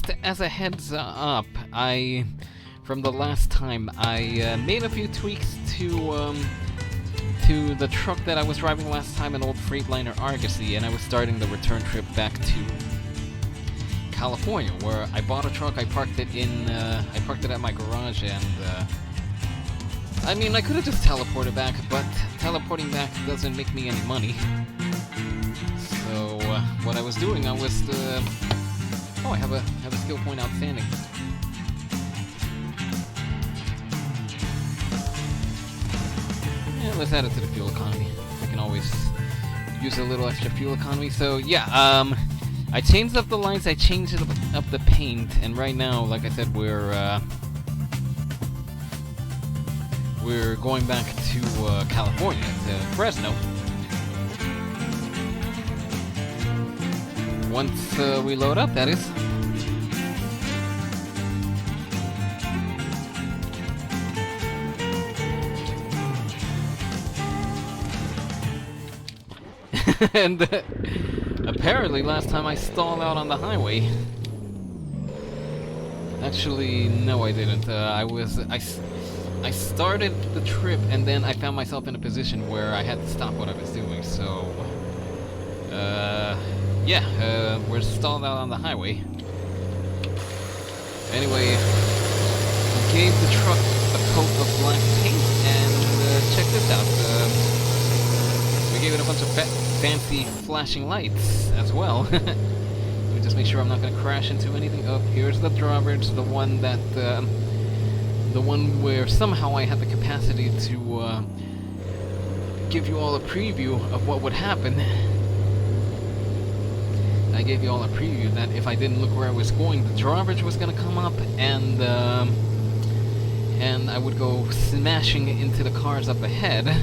just as a heads up, from the last time, I made a few tweaks to the truck that I was driving last time, an old Freightliner Argosy, and I was starting the return trip back to California, where I bought a truck. I parked it at my garage, and I mean, I could have just teleported back, but teleporting back doesn't make me any money. So what I was doing, I was oh, I have a skill point outstanding. Yeah, let's add it to the fuel economy. I can always use a little extra fuel economy. So yeah, I changed up the lights, I changed up the paint, and right now, like I said, we're going back to California, to Fresno. Once we load up, that is. And apparently last time I stalled out on the highway. Actually, no, I didn't. I started the trip and then I found myself in a position where I had to stop what I was doing. So, yeah, we're stalled out on the highway. Anyway, we gave the truck a coat of black paint, and check this out. We gave it a bunch of fancy flashing lights as well. Let me just make sure I'm not going to crash into anything. Oh, here's the drawbridge, the one that, the one where somehow I had the capacity to give you all a preview of what would happen. I gave you all a preview that if I didn't look where I was going, the drawbridge was going to come up, and I would go smashing into the cars up ahead.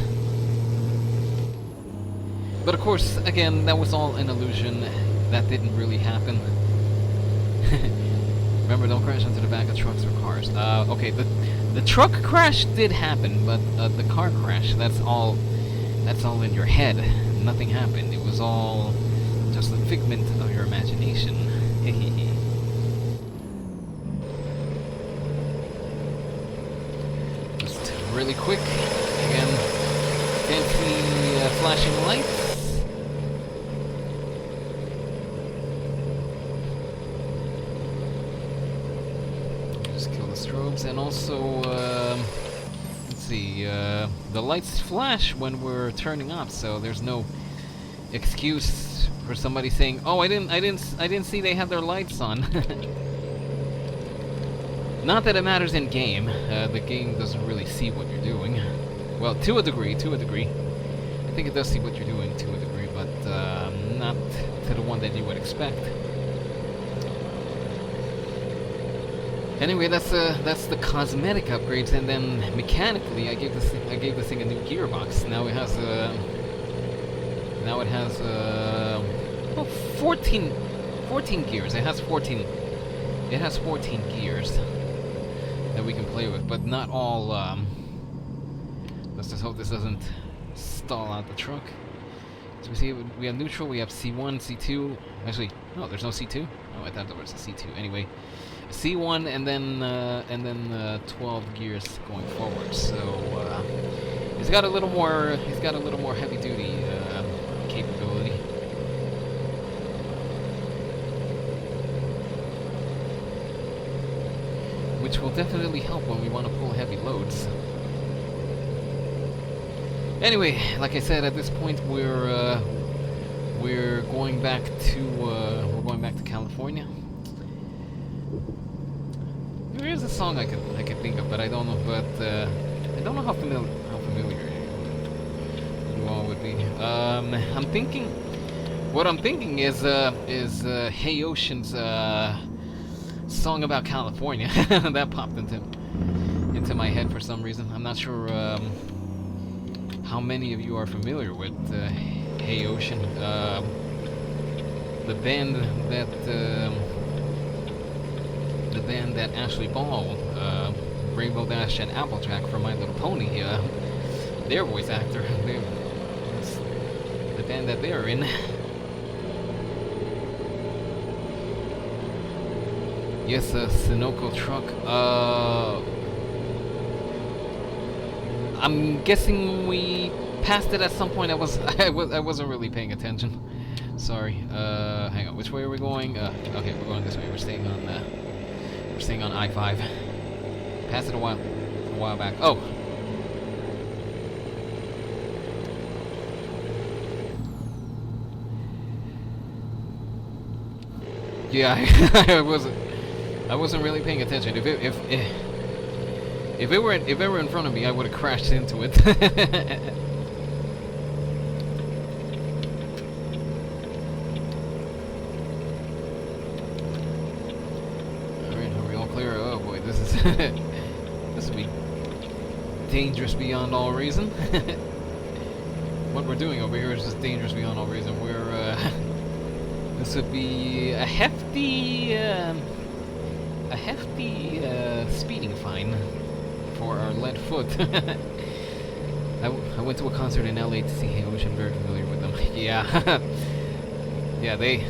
But of course, again, that was all an illusion. That didn't really happen. Remember, don't crash into the back of trucks or cars. Okay, the truck crash did happen, but the car crash, that's all in your head. Nothing happened. It was all just a figment of your imagination. Ehehehe. Just really quick, again, fancy flashing lights. Strobes, and also, let's see, the lights flash when we're turning up, so there's no excuse for somebody saying, "Oh, I didn't see they had their lights on." Not that it matters in game. The game doesn't really see what you're doing. Well, to a degree. I think it does see what you're doing to a degree, but not to the one that you would expect. Anyway, that's the cosmetic upgrades, and then mechanically, I gave this thing a new gearbox. Now it has well, 14 gears. It has 14 gears that we can play with, but not all. Let's just hope this doesn't stall out the truck. So we see we have neutral, we have C1, C2. Actually, no, there's no C2. Oh, I thought there was a C2. Anyway. C1 and then 12 gears going forward. So he's got a little more heavy duty capability. Which will definitely help when we want to pull heavy loads. Anyway, like I said, at this point we're going back to California. There is a song I could think of, but I don't know. But I don't know how familiar you all would be. What I'm thinking is Hey Ocean's song about California that popped into my head for some reason. I'm not sure how many of you are familiar with Hey Ocean, the band that Ashley Ball, Rainbow Dash, and Applejack from My Little Pony, their voice actor, the band that they're in. Yes, a Sunoco truck. I'm guessing we passed it at some point. I wasn't really paying attention. Sorry. Hang on. Which way are we going? Okay, we're going this way. We're staying on I-5. Passed it a while back. Oh. Yeah, I wasn't really paying attention. If it were in front of me, I would have crashed into it. Alright, are we all clear? Oh boy, this is this will be dangerous beyond all reason. What we're doing over here is just dangerous beyond all reason. This would be a hefty speeding fine for our lead foot. I went to a concert in LA to see Ehehehe. I'm very familiar with them. Yeah, yeah, they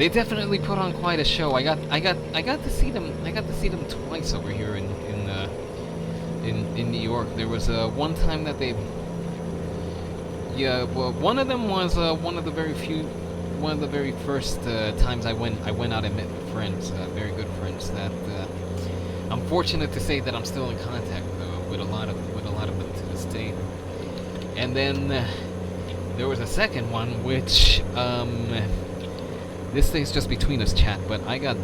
definitely put on quite a show. I got to see them. I got to see them twice over here in New York. There was one time that they. Yeah, well, one of them was one of the very first times I went out and met friends, very good friends. That I'm fortunate to say that I'm still in contact with a lot of them to this day. And then there was a second one, which this thing's just between us, chat. But I got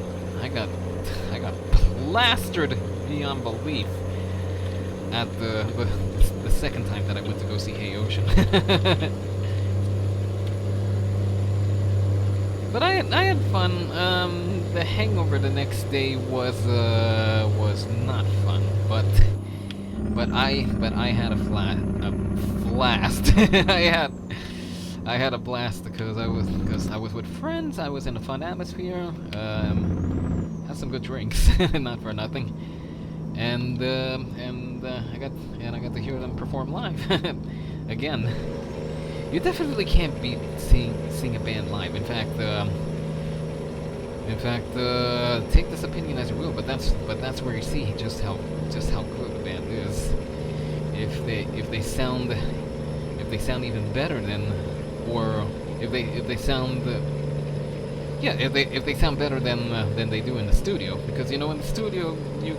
plastered beyond belief at the second time that I went to go see Ehehehe. But I had fun. The hangover the next day was not fun, but I had a blast. I had a blast because I was with friends. I was in a fun atmosphere. Had some good drinks, not for nothing. And I got to hear them perform live again. You definitely can't beat seeing a band live. In fact, take this opinion as you will, but that's where you see just how good the band is. If they sound even better than, or if they sound if they sound better than they do in the studio, because in the studio you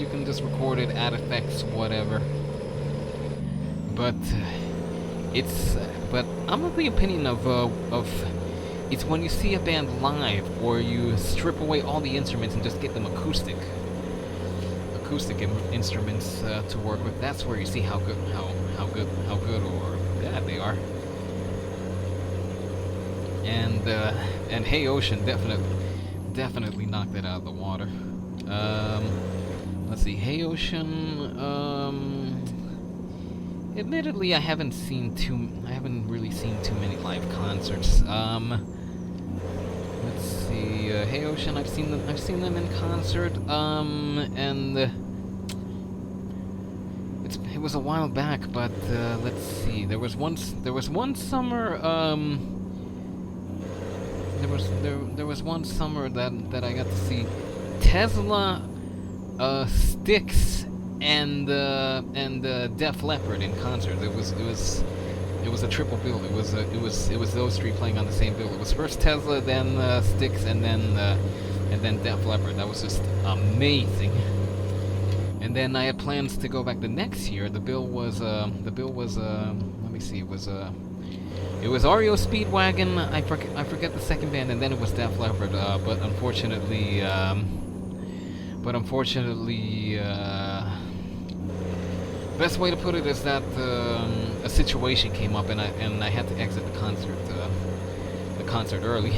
can just record it, add effects, whatever. But but I'm of the opinion of it's when you see a band live, or you strip away all the instruments and just get them acoustic instruments to work with. That's where you see how good or bad they are. And Ehehehe definitely knocked it out of the water. Let's see, Ehehehe. Admittedly, I haven't really seen too many live concerts. Let's see, Ehehehe. I've seen them in concert. And it was a while back, but let's see. There was one summer. There was one summer that I got to see Tesla, Styx, and Def Leppard in concert. It was a triple bill. It was those three playing on the same bill. It was first Tesla, then Styx, and then Def Leppard. That was just amazing. And then I had plans to go back the next year. The bill was let me see. It was REO Speedwagon. I forget the second band, and then it was Def Leppard. But unfortunately, best way to put it is that a situation came up, and I had to exit the concert early.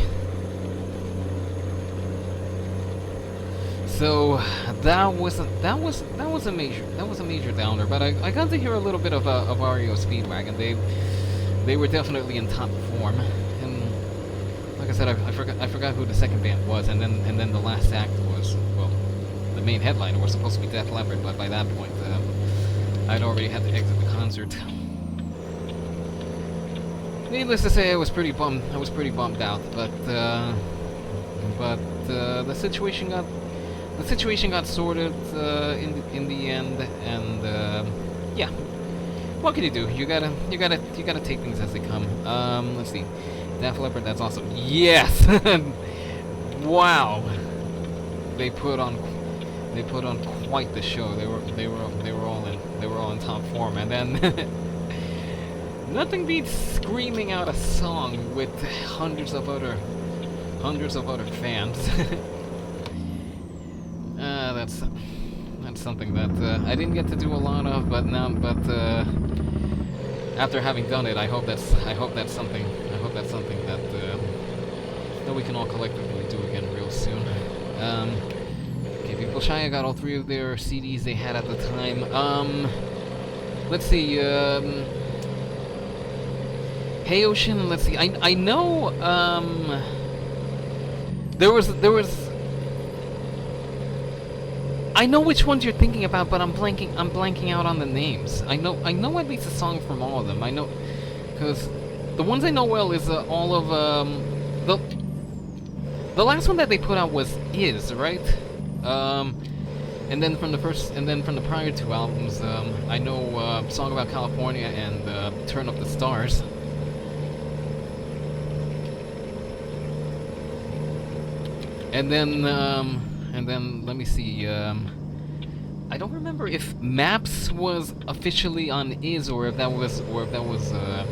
So that was a major downer. But I got to hear a little bit of REO Speedwagon. They were definitely in top form, and like I said, I forgot who the second band was, and then the last act was, well, the main headliner was supposed to be Def Leppard, but by that point, I'd already had to exit the concert. Needless to say, I was pretty bummed out, but but the situation got sorted in the end, and yeah. What can you do? You gotta take things as they come. Let's see. Def Leppard, that's awesome. Yes. Wow. They put on quite the show. They were all in top form, and then nothing beats screaming out a song with hundreds of other fans. That's something that I didn't get to do a lot of, but after having done it, I hope that's something that we can all collectively do again real soon. Okay, People Shy, I got all 3 of their CDs they had at the time. Let's see. Hey Ocean, let's see. I know. There was. I know which ones you're thinking about, but I'm blanking out on the names. I know at least a song from all of them. I know, because the ones I know well is all of the last one that they put out was right? And then from the prior 2 albums, I know Song About California and Turn Up the Stars. And then let me see. I don't remember if Maps was officially on or if that was a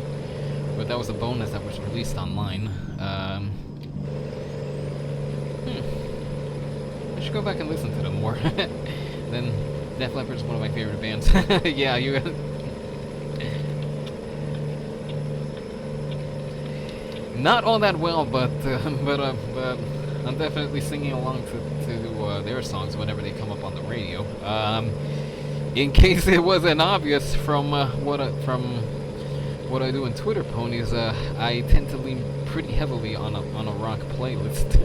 bonus that was released online. I should go back and listen to them more. Then Def Leppard is one of my favorite bands. Yeah, you. Not all that well, but I'm definitely singing along to their songs whenever they come up on the radio. In case it wasn't obvious from what I do in Twitter ponies, I tend to lean pretty heavily on a rock playlist.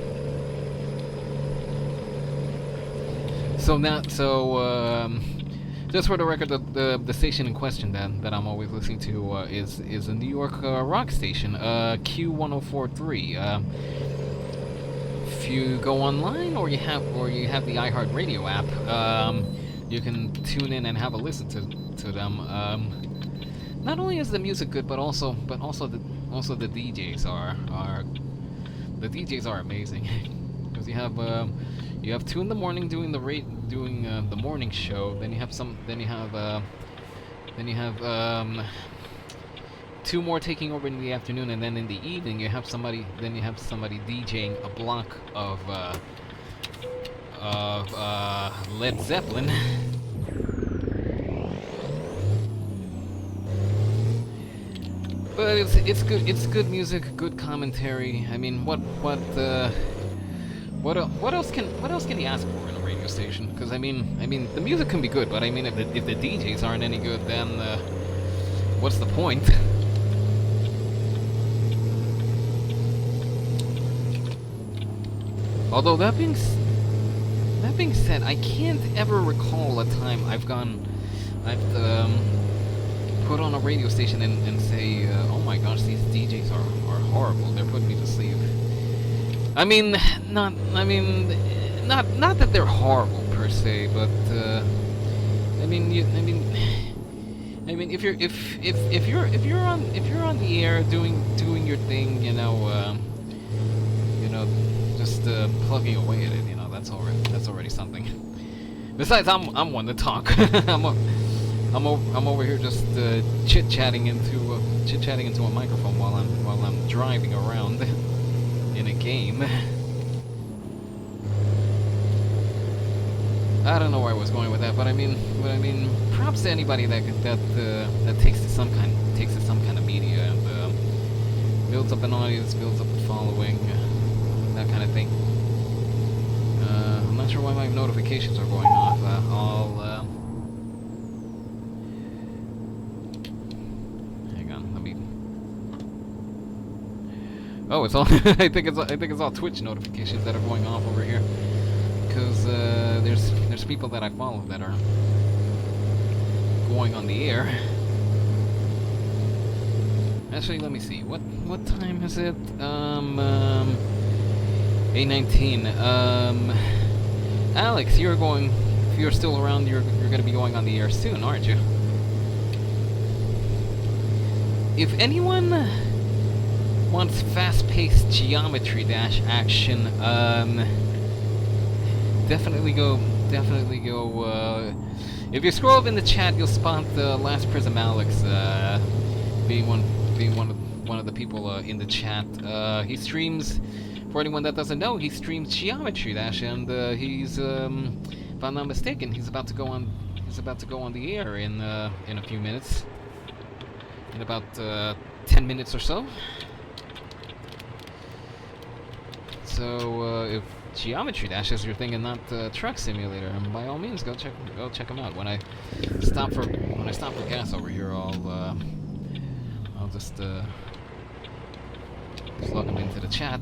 Just for the record, the station in question that I'm always listening to is a New York rock station, Q1043. If you go online or you have the iHeartRadio app, you can tune in and have a listen to them. Not only is the music good, but also the DJs are amazing. Because you have 2 in the morning doing the morning show. Then you have 2 more taking over in the afternoon, and then in the evening you have somebody DJing a block of Led Zeppelin. But it's good music, good commentary. I mean, what else can you ask for in a radio station? Because I mean the music can be good, but I mean if the DJs aren't any good, then what's the point? Although that being said, I can't ever recall a time I've put on a radio station and say, oh my gosh, these DJs are horrible. They're putting me to sleep. I mean, not that they're horrible per se, but I mean, if you're on the air doing your thing, just plugging away at it, that's already something. Besides, I'm one to talk. I'm over here just chit-chatting into a microphone while I'm driving around in a game. I don't know where I was going with that, but I mean, props to anybody that takes to some kind of media and builds up an audience, builds up a following, that kind of thing. I'm not sure why my notifications are going off. Hang on, let me. Oh, it's all. I think it's all Twitch notifications that are going off over here. Because there's people that I follow that are going on the air. Actually, let me see. What time is it? A19. Alex, you're going. If you're still around, you're going to be going on the air soon, aren't you? If anyone wants fast-paced geometry dash action, definitely go. If you scroll up in the chat, you'll spot Last Prism Alex being one of the people in the chat. He streams. For anyone that doesn't know, he streams Geometry Dash, and he's, if I'm not mistaken, he's about to go on. He's about to go on the air in a few minutes. In about 10 minutes or so. So if Geometry Dash is your thing and not Truck Simulator, by all means go check him out. When I stop for gas over here, I'll just plug him into the chat.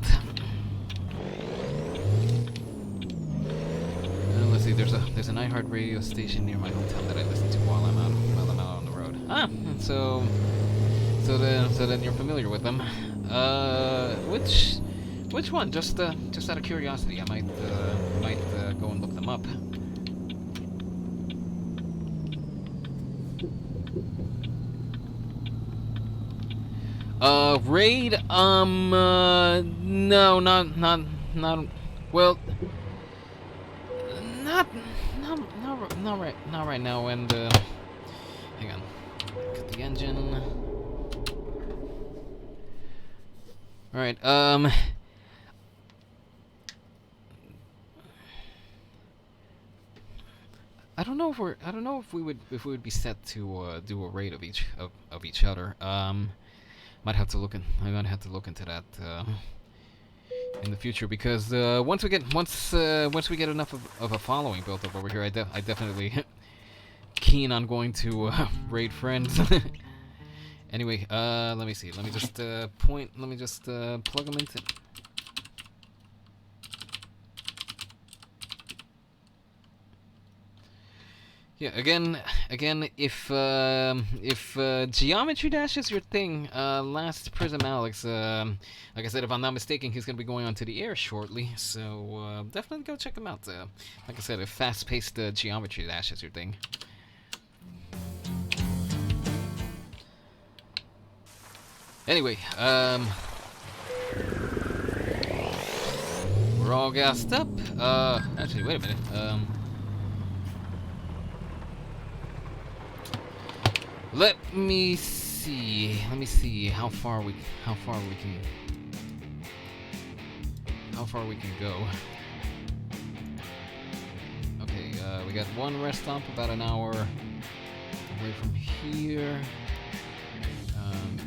Let's see. There's an iHeart radio station near my hotel that I listen to while I'm out on the road. So then you're familiar with them. Which one? Just out of curiosity, I might go and look them up. Raid, no, not, well, not right now, and, hang on, cut the engine. Alright, I don't know if we would be set to do a raid of each other. I might have to look into that in the future, because once we get enough of a following built up over here, I definitely keen on going to raid friends. Anyway, let me see. Let me just plug them into. Yeah, again, if Geometry Dash is your thing, Last Prism Alex, like I said, if I'm not mistaken, he's gonna be going onto the air shortly, so definitely go check him out. Like I said, if fast-paced Geometry Dash is your thing. Anyway, we're all gassed up. Actually, wait a minute. Let me see how far we can go. Okay, we got one rest stop about an hour away from here.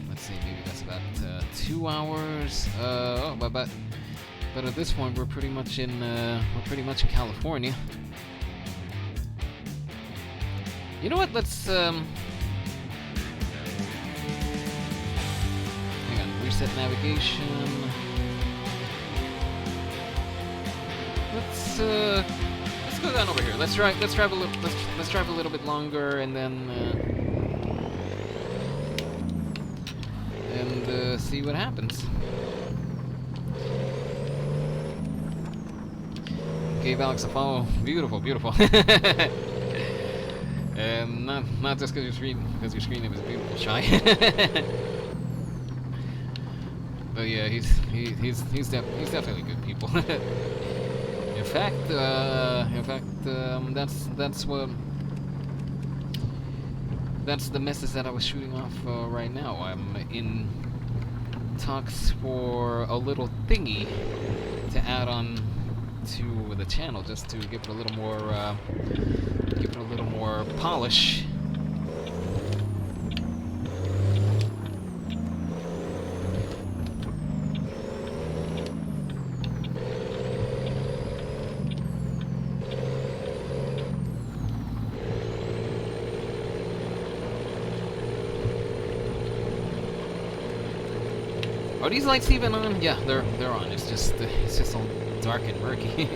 Let's see, maybe that's about 2 hours. But at this point we're pretty much in California. You know what? Let's reset navigation. Let's go down over here. Let's drive a little bit longer, and then see what happens. Gave Alex a follow. Beautiful. Not just because your screen name is beautiful, shy. But yeah, he's definitely good people. In fact, that's the message that I was shooting off right now. I'm in talks for a little thingy to add on to the channel, just to give it a little more polish. Are these lights even on? Yeah, they're on. It's just all dark and murky.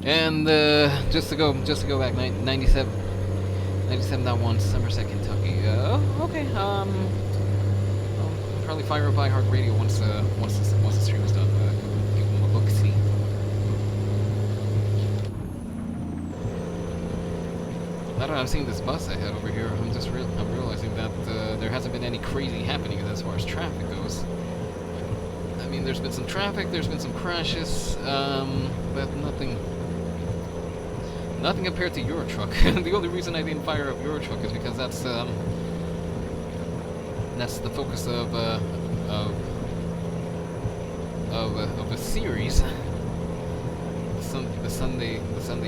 And just to go back, 97.1 Somerset, Kentucky. Okay. I'll probably fire up iHeartRadio once the stream is done. Give them a look, see. Now that I'm seeing this bus ahead over here, I'm realizing that there hasn't been any crazy happening as far as traffic goes. I mean, there's been some traffic, there's been some crashes, but nothing compared to Eurotruck. The only reason I didn't fire up Eurotruck is because that's the focus of a series, the Sunday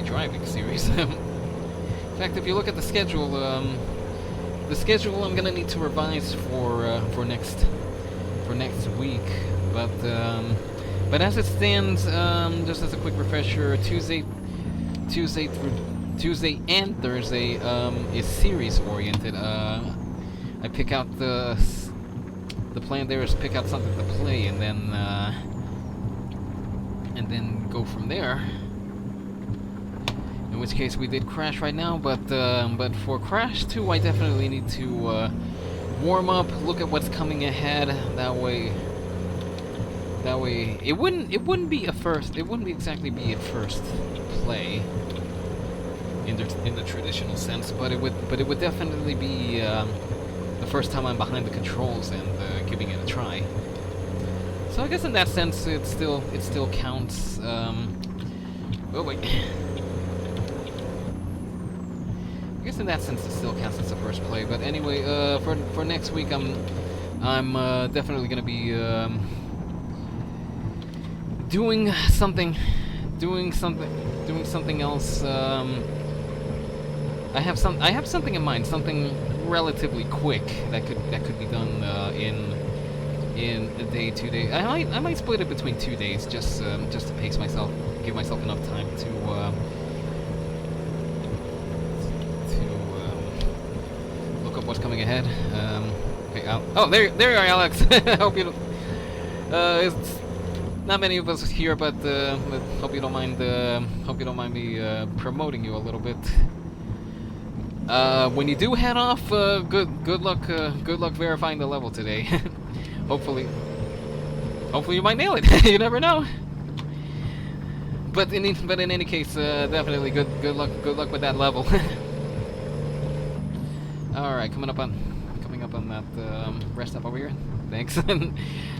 driving series. In fact, if you look at the schedule I'm gonna need to revise for next week. But as it stands, just as a quick refresher, Tuesday and Thursday is series oriented. I pick out the plan there is pick out something to play and then go from there. In which case we did Crash right now, but for Crash 2 I definitely need to warm up, look at what's coming ahead. That way it wouldn't be exactly be a first play in the traditional sense, but it would definitely be the first time I'm behind the controls and giving it a try. So I guess in that sense it still counts. Oh wait. I guess in that sense it still counts as a first play. But anyway, for next week I'm definitely gonna be doing something else. I have something in mind, something relatively quick that could be done in a day, 2 days. I might split it between 2 days just to pace myself, give myself enough time to look up what's coming ahead. Okay, oh, there you are, Alex. Hope you don't. It's not many of us here, but hope you don't mind me promoting you a little bit. When you do head off, good luck verifying the level today. Hopefully you might nail it. You never know. But in any case, definitely good luck with that level. All right, coming up on that rest stop over here. Thanks.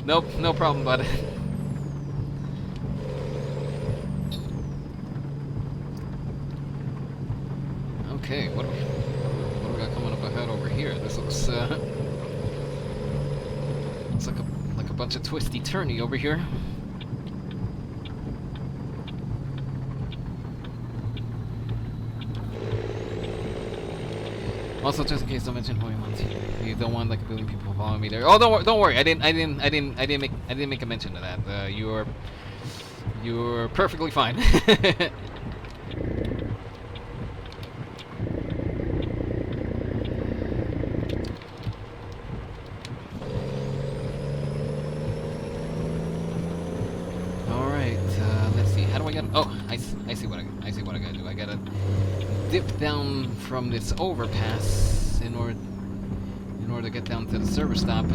Nope, no problem, bud. Okay, what do we got coming up ahead over here? This looks like a bunch of twisty turny over here. Also, just in case, don't mention who you want. You don't want like a billion people following me there. Oh, don't worry. I didn't make a mention of that. You're perfectly fine. Oh, I see what I gotta do. I gotta dip down from this overpass in order to get down to the service stop.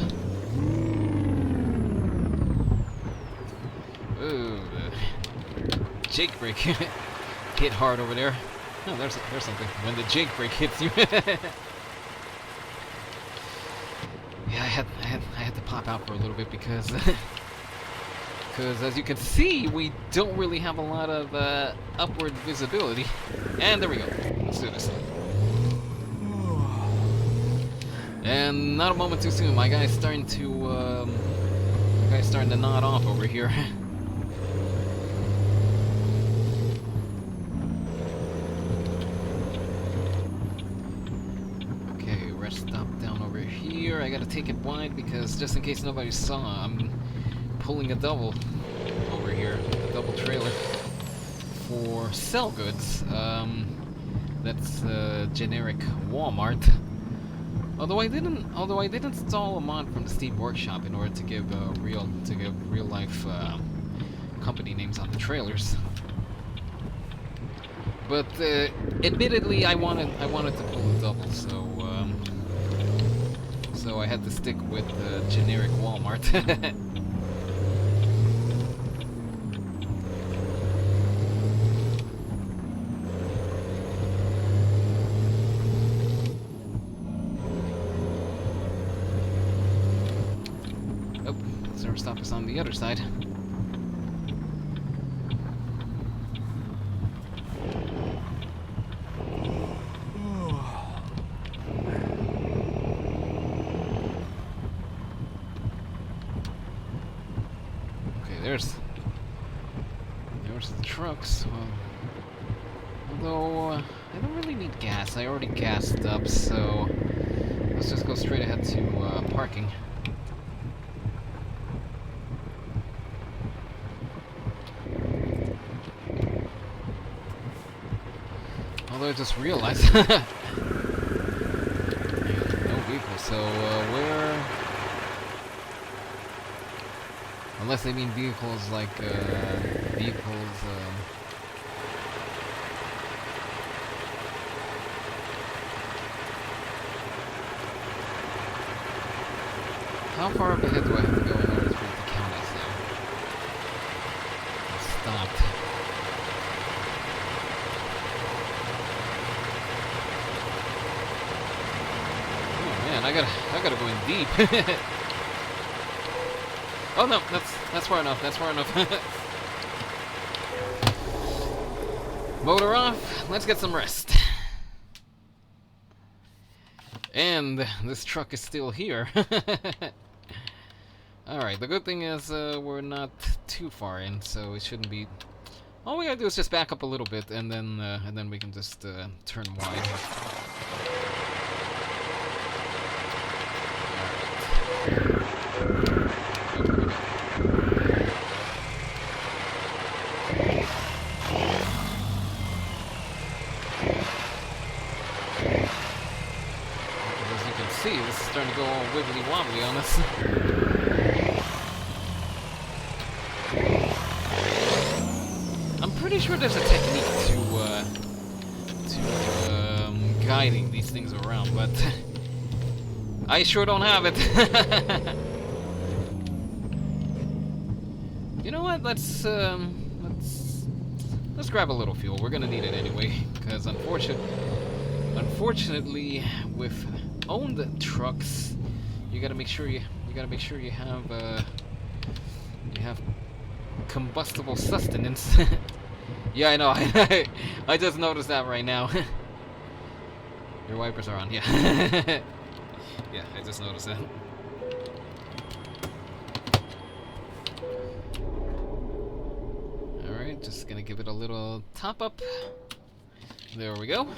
Ooh, the Jake brake hit hard over there. Oh, there's something. When the Jake brake hits you. Yeah, I had to pop out for a little bit because. Because as you can see, we don't really have a lot of upward visibility. And there we go. Let's do this. And not a moment too soon. My guy's starting to nod off over here. Okay, rest stop down over here. I gotta take it wide because just in case nobody saw, I'm pulling a double over here, a double trailer for sell goods. That's generic Walmart. Although I didn't install a mod from the Steam Workshop in order to give real life company names on the trailers. But admittedly, I wanted to pull a double, so I had to stick with generic Walmart. Oh, service stop is on the other side. There's the trucks. Well, although I don't really need gas. I already gassed up, so let's just go straight ahead to parking. Although I just realized no vehicle. So where? Unless they mean vehicles like, how far up ahead do I have to go in order for it to count as, stopped? Oh man, I gotta go in deep. Oh no, that's far enough. That's far enough. Motor off. Let's get some rest. And this truck is still here. All right. The good thing is we're not too far in, so it shouldn't be. All we gotta do is just back up a little bit, and then we can just turn wide. See, this is starting to go all wibbly wobbly on us. I'm pretty sure there's a technique to guiding these things around, but I sure don't have it. You know what? Let's grab a little fuel. We're gonna need it anyway, because unfortunately, with owned trucks, you gotta make sure you have combustible sustenance. Yeah, I know. I just noticed that right now. Your wipers are on. Yeah. Yeah, I just noticed that. All right, just gonna give it a little top up. There we go.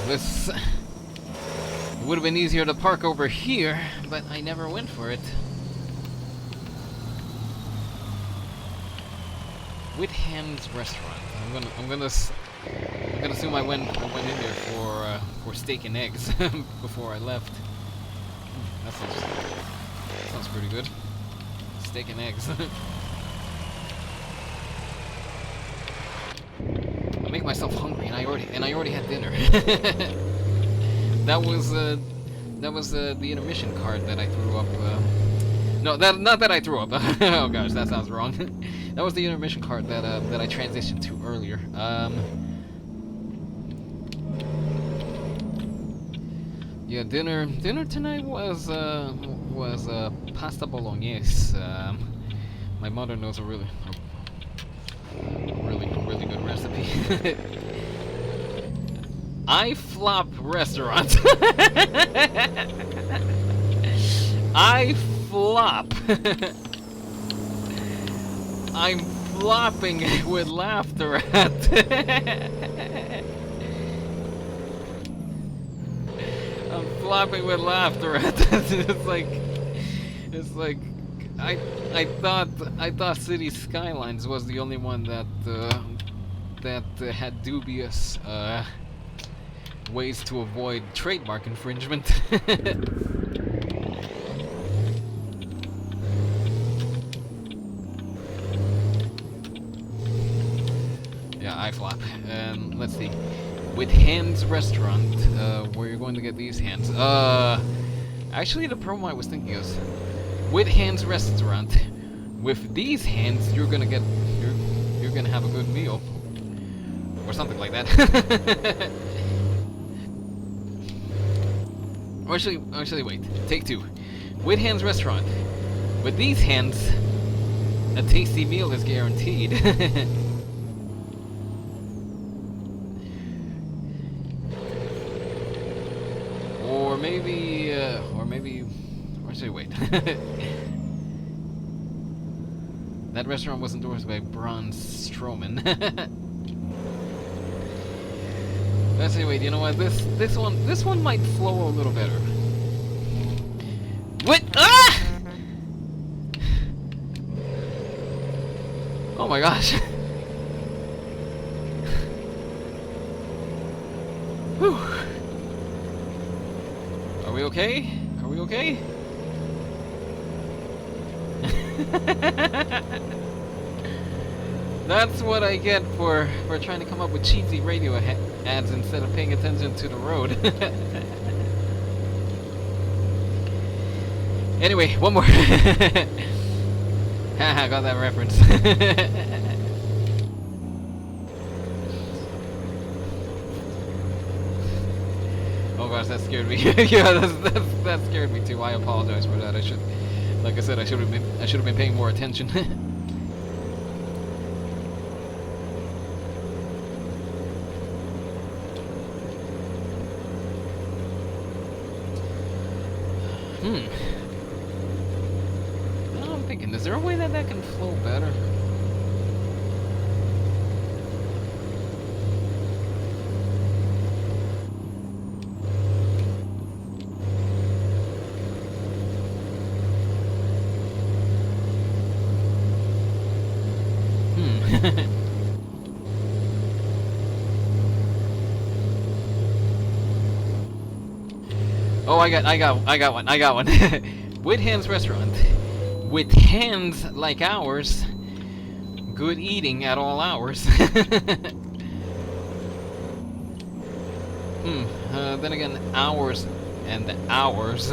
This would have been easier to park over here, but I never went for it. Whitham's restaurant. I'm gonna assume I went in there for steak and eggs before I left. That sounds pretty good. Steak and eggs. I make myself hungry, and I already had dinner. That was the intermission card that I threw up. No, not that I threw up. Oh gosh, that sounds wrong. That was the intermission card that I transitioned to earlier. Yeah, dinner tonight was pasta bolognese. My mother knows a really good recipe. I flop restaurants. I flop. I'm flopping with laughter at. I'm flopping with laughter at this. It's like I thought City Skylines was the only one that had dubious ways to avoid trademark infringement. Yeah, I flop. Let's see. With Hands Restaurant, where you're going to get these hands. Actually, the promo I was thinking is with Hands Restaurant. With these hands, you're gonna get you're gonna have a good meal, or something like that. Actually, wait. Take two. With Hands Restaurant. With these hands, a tasty meal is guaranteed. Or actually, wait. That restaurant was endorsed by Braun Strowman. Let's see, wait, you know what? This one might flow a little better. What? Ah! Oh my gosh. Whew. Are we okay? Are we okay? That's what I get for trying to come up with cheesy radio ads instead of paying attention to the road. Anyway, one more. Haha, got that reference. Oh gosh, that scared me. Yeah, that scared me too. I apologize for that. Like I said, I should have been paying more attention. I'm thinking, is there a way that can flow better? Oh, I got one. With Hands Restaurant. With hands like ours, good eating at all hours. Then again, hours and hours.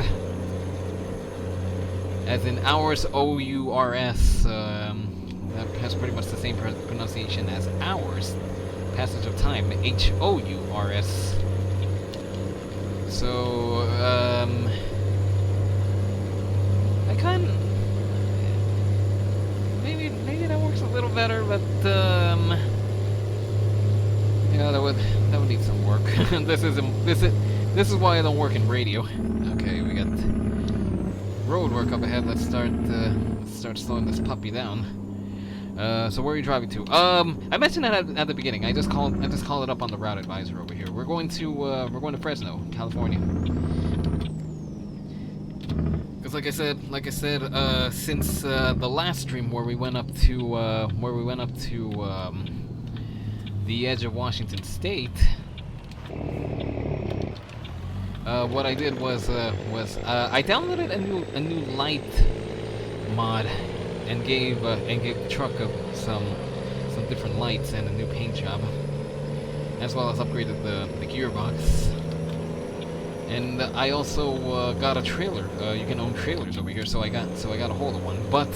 As in hours, O-U-R-S, that has pretty much the same pronunciation as hours. Passage of time, H-O-U-R-S. So, I kind of... Maybe that works a little better, but, yeah, that would need some work. This is why I don't work in radio. Okay, we got road work up ahead. Let's start slowing this puppy down. So where are you driving to? I mentioned that at the beginning. I just called it up on the route advisor over here. We're going to Fresno, California. Because like I said, since the last stream where we went up to the edge of Washington State, what I did was I downloaded a new light mod. And gave the truck some different lights and a new paint job, as well as upgraded the gearbox. And I also got a trailer. You can own trailers over here, so I got a hold of one. But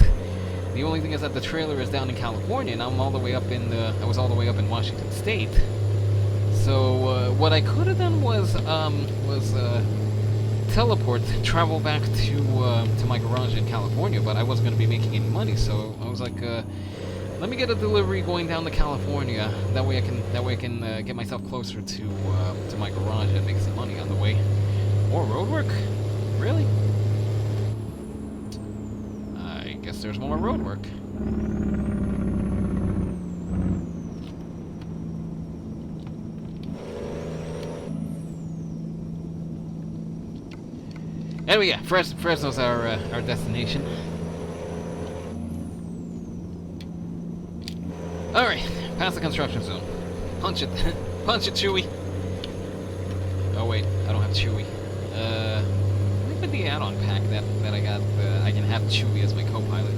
the only thing is that the trailer is down in California, and I'm all the way up in I was all the way up in Washington State. So what I could have done was teleport, travel back to my garage in California, but I wasn't going to be making any money, so I was like, let me get a delivery going down to California. That way I can get myself closer to my garage and make some money on the way. More road work? Really? I guess there's more road work. Anyway, yeah, Fresno's our destination. Alright, past the construction zone. Punch it. Punch it, Chewie. Oh wait, I don't have Chewie. Look at the add-on pack that I got. I can have Chewie as my co-pilot.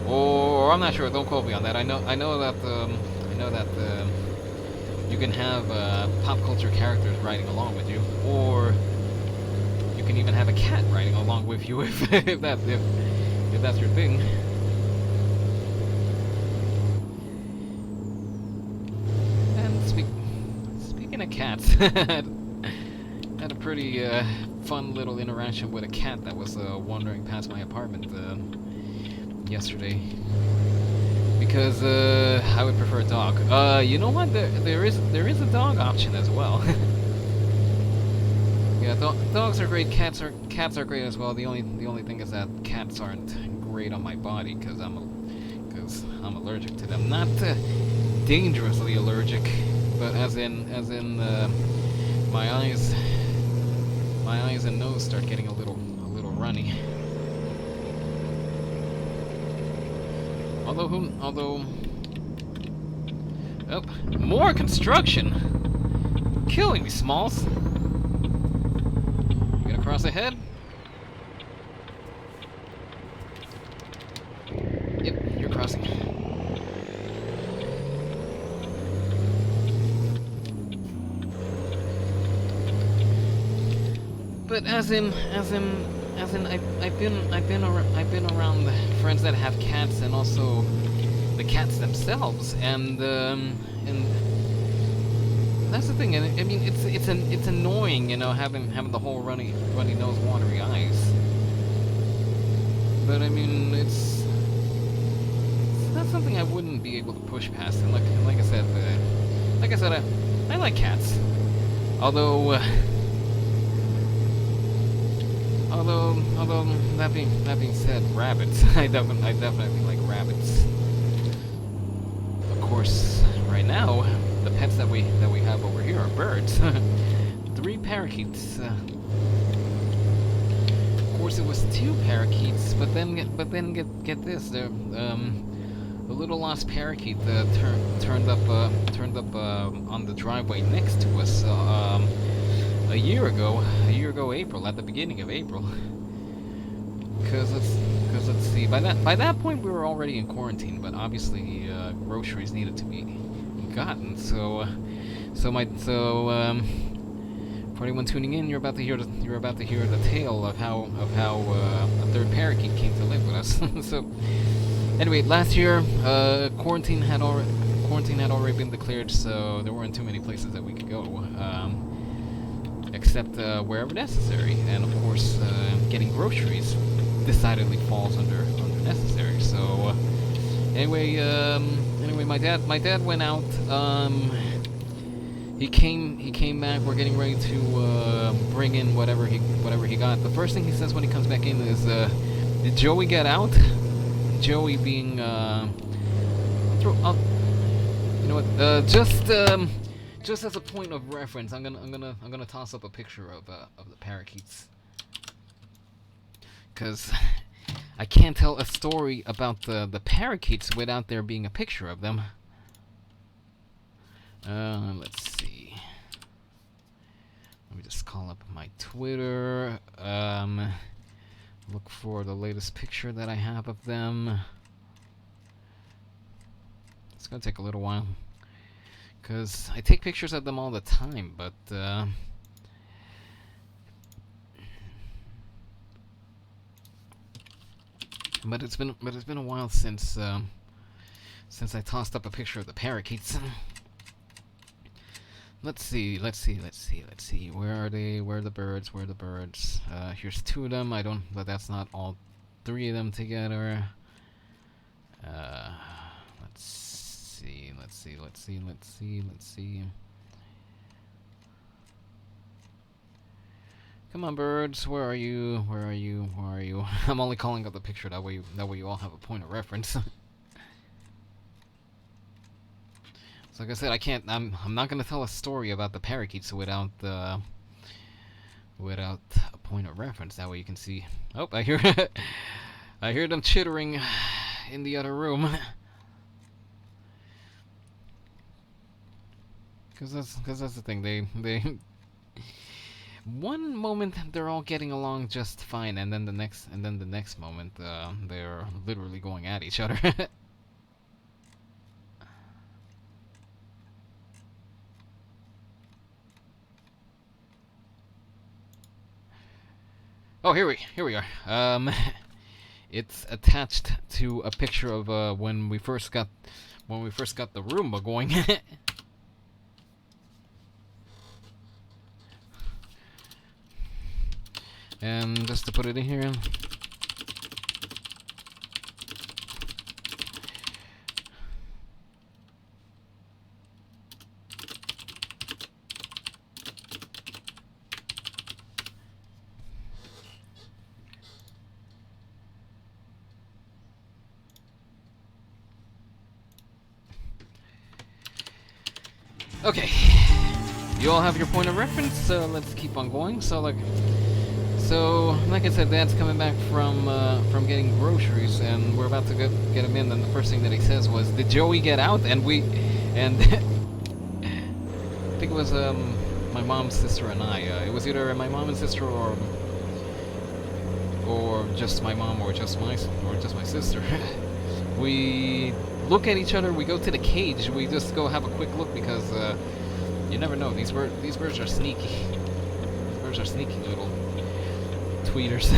Or I'm not sure. Don't quote me on that. I know that you can have pop culture characters riding along with you, or you can even have a cat riding along with you if that's your thing. And speaking of cats, had a pretty fun little interaction with a cat that was wandering past my apartment yesterday. Because I would prefer a dog. You know what? There is a dog option as well. Yeah, dogs are great. Cats are great as well. The only thing is that cats aren't great on my body because I'm allergic to them. Not dangerously allergic, but as in my eyes and nose start getting a little runny. Although, oh, more construction! Killing me, Smalls. You gonna cross ahead? Yep, you're crossing. But as in, I've been around friends that have cats and also the cats themselves, and that's the thing. And I mean, it's annoying, you know, having the whole runny nose, watery eyes. But I mean, it's not something I wouldn't be able to push past. And like I said, I like cats, although that being said, rabbits. I definitely like rabbits. Of course, right now, the pets that we have over here are birds. 3 parakeets. Of course, it was 2 parakeets, but then get this. The little lost parakeet turned up on the driveway next to us a year ago April, at the beginning of April. Because let's see, by that point we were already in quarantine, but obviously groceries needed to be gotten. So for anyone tuning in, you're about to hear the tale of how a 3rd parakeet came to live with us. So anyway, last year quarantine had already been declared, so there weren't too many places that we could go. Except wherever necessary, and of course, getting groceries decidedly falls under necessary. So anyway, my dad went out. He came back. We're getting ready to bring in whatever he got. The first thing he says when he comes back in is, "Did Joey get out?" Joey being, you know what? Just as a point of reference, I'm gonna toss up a picture of the parakeets, cause I can't tell a story about the parakeets without there being a picture of them. Let's see. Let me just call up my Twitter. Look for the latest picture that I have of them. It's gonna take a little while, because I take pictures of them all the time, but it's been a while since I tossed up a picture of the parakeets. Let's see. Where are they? Where are the birds? Here's 2 of them. But that's not all 3 of them together. Let's see. Come on, birds. Where are you? I'm only calling up the picture, that way you all have a point of reference. So like I said, I'm not gonna tell a story about the parakeets without a point of reference. That way you can see. Oh, I hear them chittering in the other room. Cause that's the thing. They one moment they're all getting along just fine, and then the next moment they're literally going at each other. Oh, here we are. It's attached to a picture of when we first got the Roomba going. And just to put it in here. Okay, you all have your point of reference, so let's keep on going. So like I said, Dad's coming back from getting groceries, and we're about to get him in. And the first thing that he says was, "Did Joey get out?" And I think it was my mom's sister and I. It was either my mom and sister or just my mom or just my sister. We look at each other. We go to the cage. We just go have a quick look because you never know. These birds are sneaky. These birds are sneaky little tweeters.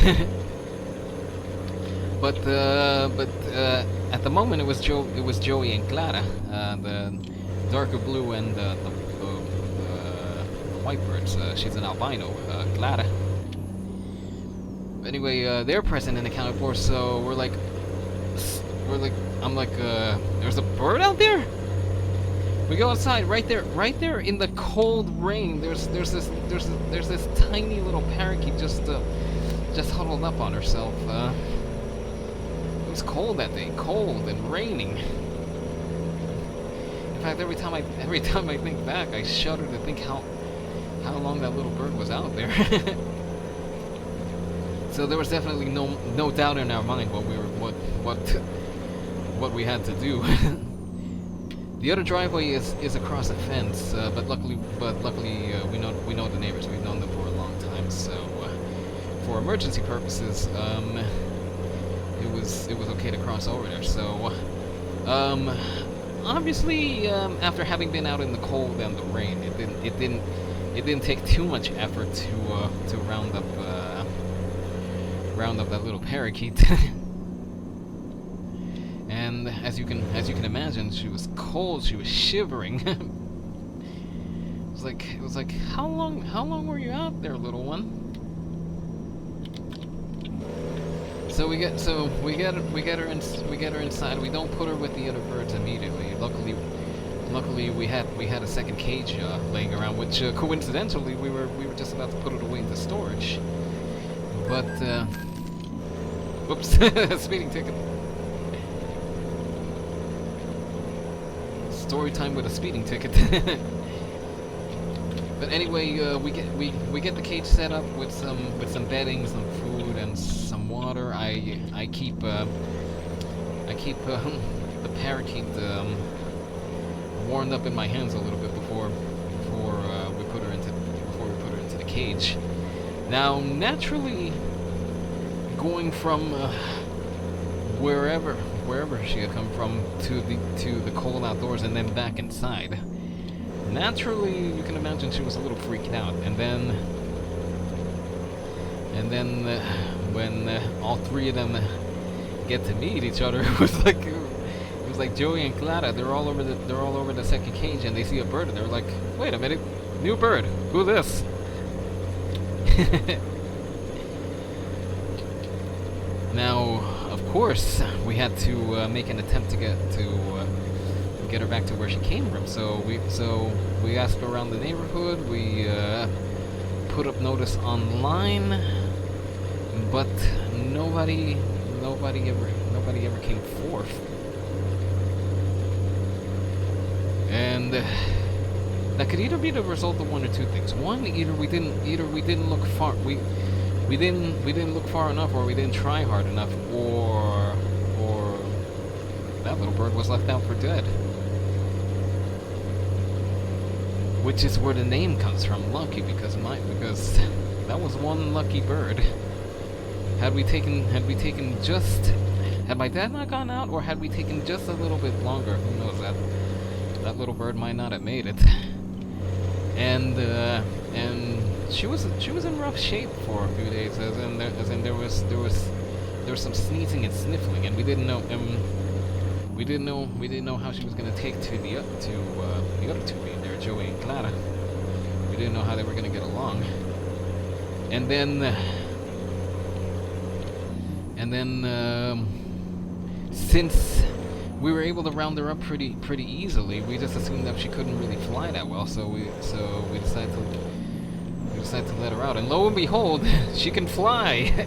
but at the moment it was Joey and Clara, the darker blue and the white birds. She's an albino, Clara. Anyway, they're present and accounted for, so we're like, I'm like, there's a bird out there? We go outside, right there in the cold rain. There's this tiny little parakeet just huddled up on herself. It was cold that day, cold and raining. In fact, every time I think back, I shudder to think how long that little bird was out there. So there was definitely no doubt in our mind what we had to do. The other driveway is across a fence, but luckily we know the neighbors. We've known them for a long time, so for emergency purposes, it was okay to cross over there. So obviously, after having been out in the cold and the rain, it didn't take too much effort to round up that little parakeet. And as you can imagine, she was cold. She was shivering. It was like, how long were you out there, little one? So we get her inside. We don't put her with the other birds immediately. Luckily we had a second cage laying around, which coincidentally we were just about to put it away into storage. But whoops, speeding ticket. Story time with a speeding ticket. But anyway, we get the cage set up with some bedding, some food, and some water. I keep the parakeet warmed up in my hands a little bit before we put her into the cage. Now, naturally, going from wherever she had come from to the cold outdoors and then back inside, naturally you can imagine she was a little freaked out. And then when all three of them get to meet each other, it was like Joey and Clara. They're all over the second cage, and they see a bird, and they're like, "Wait a minute, new bird. Who this?" Now, of course, we had to make an attempt to get her back to where she came from. So we asked around the neighborhood. We put up notice online, but nobody ever came forth. And that could either be the result of one or two things. One, either we didn't look far. We didn't look far enough, or we didn't try hard enough, or that little bird was left out for dead. which is where the name comes from, Lucky, because that was one lucky bird. Had my dad not gone out, or had we taken just a little bit longer, who knows, that little bird might not have made it. And she was in rough shape for a few days, as in there was some sneezing and sniffling, and we didn't know how she was gonna take to the other two being there, Joey and Clara. We didn't know how they were gonna get along. And then since we were able to round her up pretty easily, we just assumed that she couldn't really fly that well, so we decided to let her out. And lo and behold, she can fly.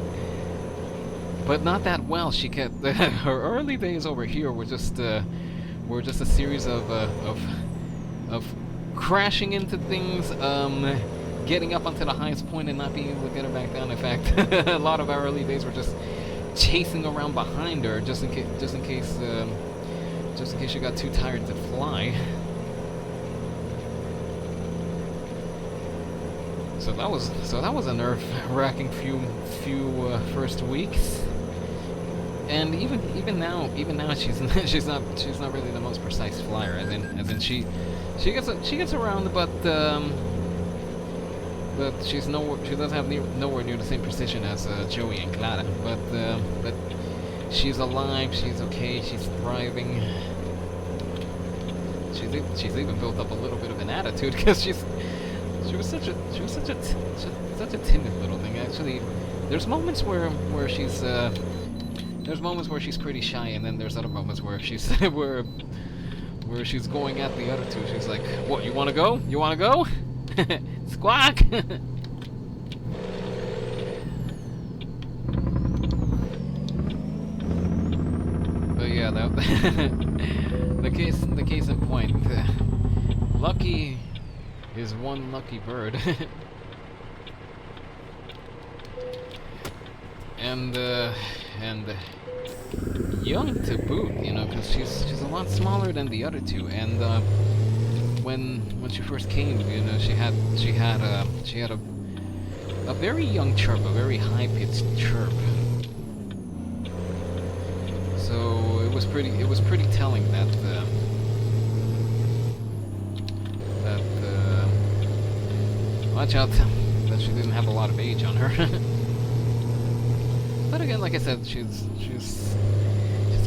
But not that well. She kept her early days over here were just a series of crashing into things, getting up onto the highest point and not being able to get her back down. In fact, a lot of our early days were just chasing around behind her, just in case she got too tired to fly. So that was a nerve-wracking few first weeks. And even now she's not really the most precise flyer. As in she gets around, but she doesn't have nowhere near the same precision as Joey and Clara. But she's alive. She's okay. She's thriving. She's even built up a little bit of an attitude, because she was such a timid little thing. Actually, there's moments where she's pretty shy, and then there's other moments where she's where she's going at the other two. She's like, "What? You want to go? You want to go? Squawk!" But yeah, the case in point. Lucky is one lucky bird. and young to boot, you know, because she's a lot smaller than the other two. And when she first came, you know, she had a very young chirp, a very high-pitched chirp. So it was pretty telling that watch out that she didn't have a lot of age on her. But again, like I said, she's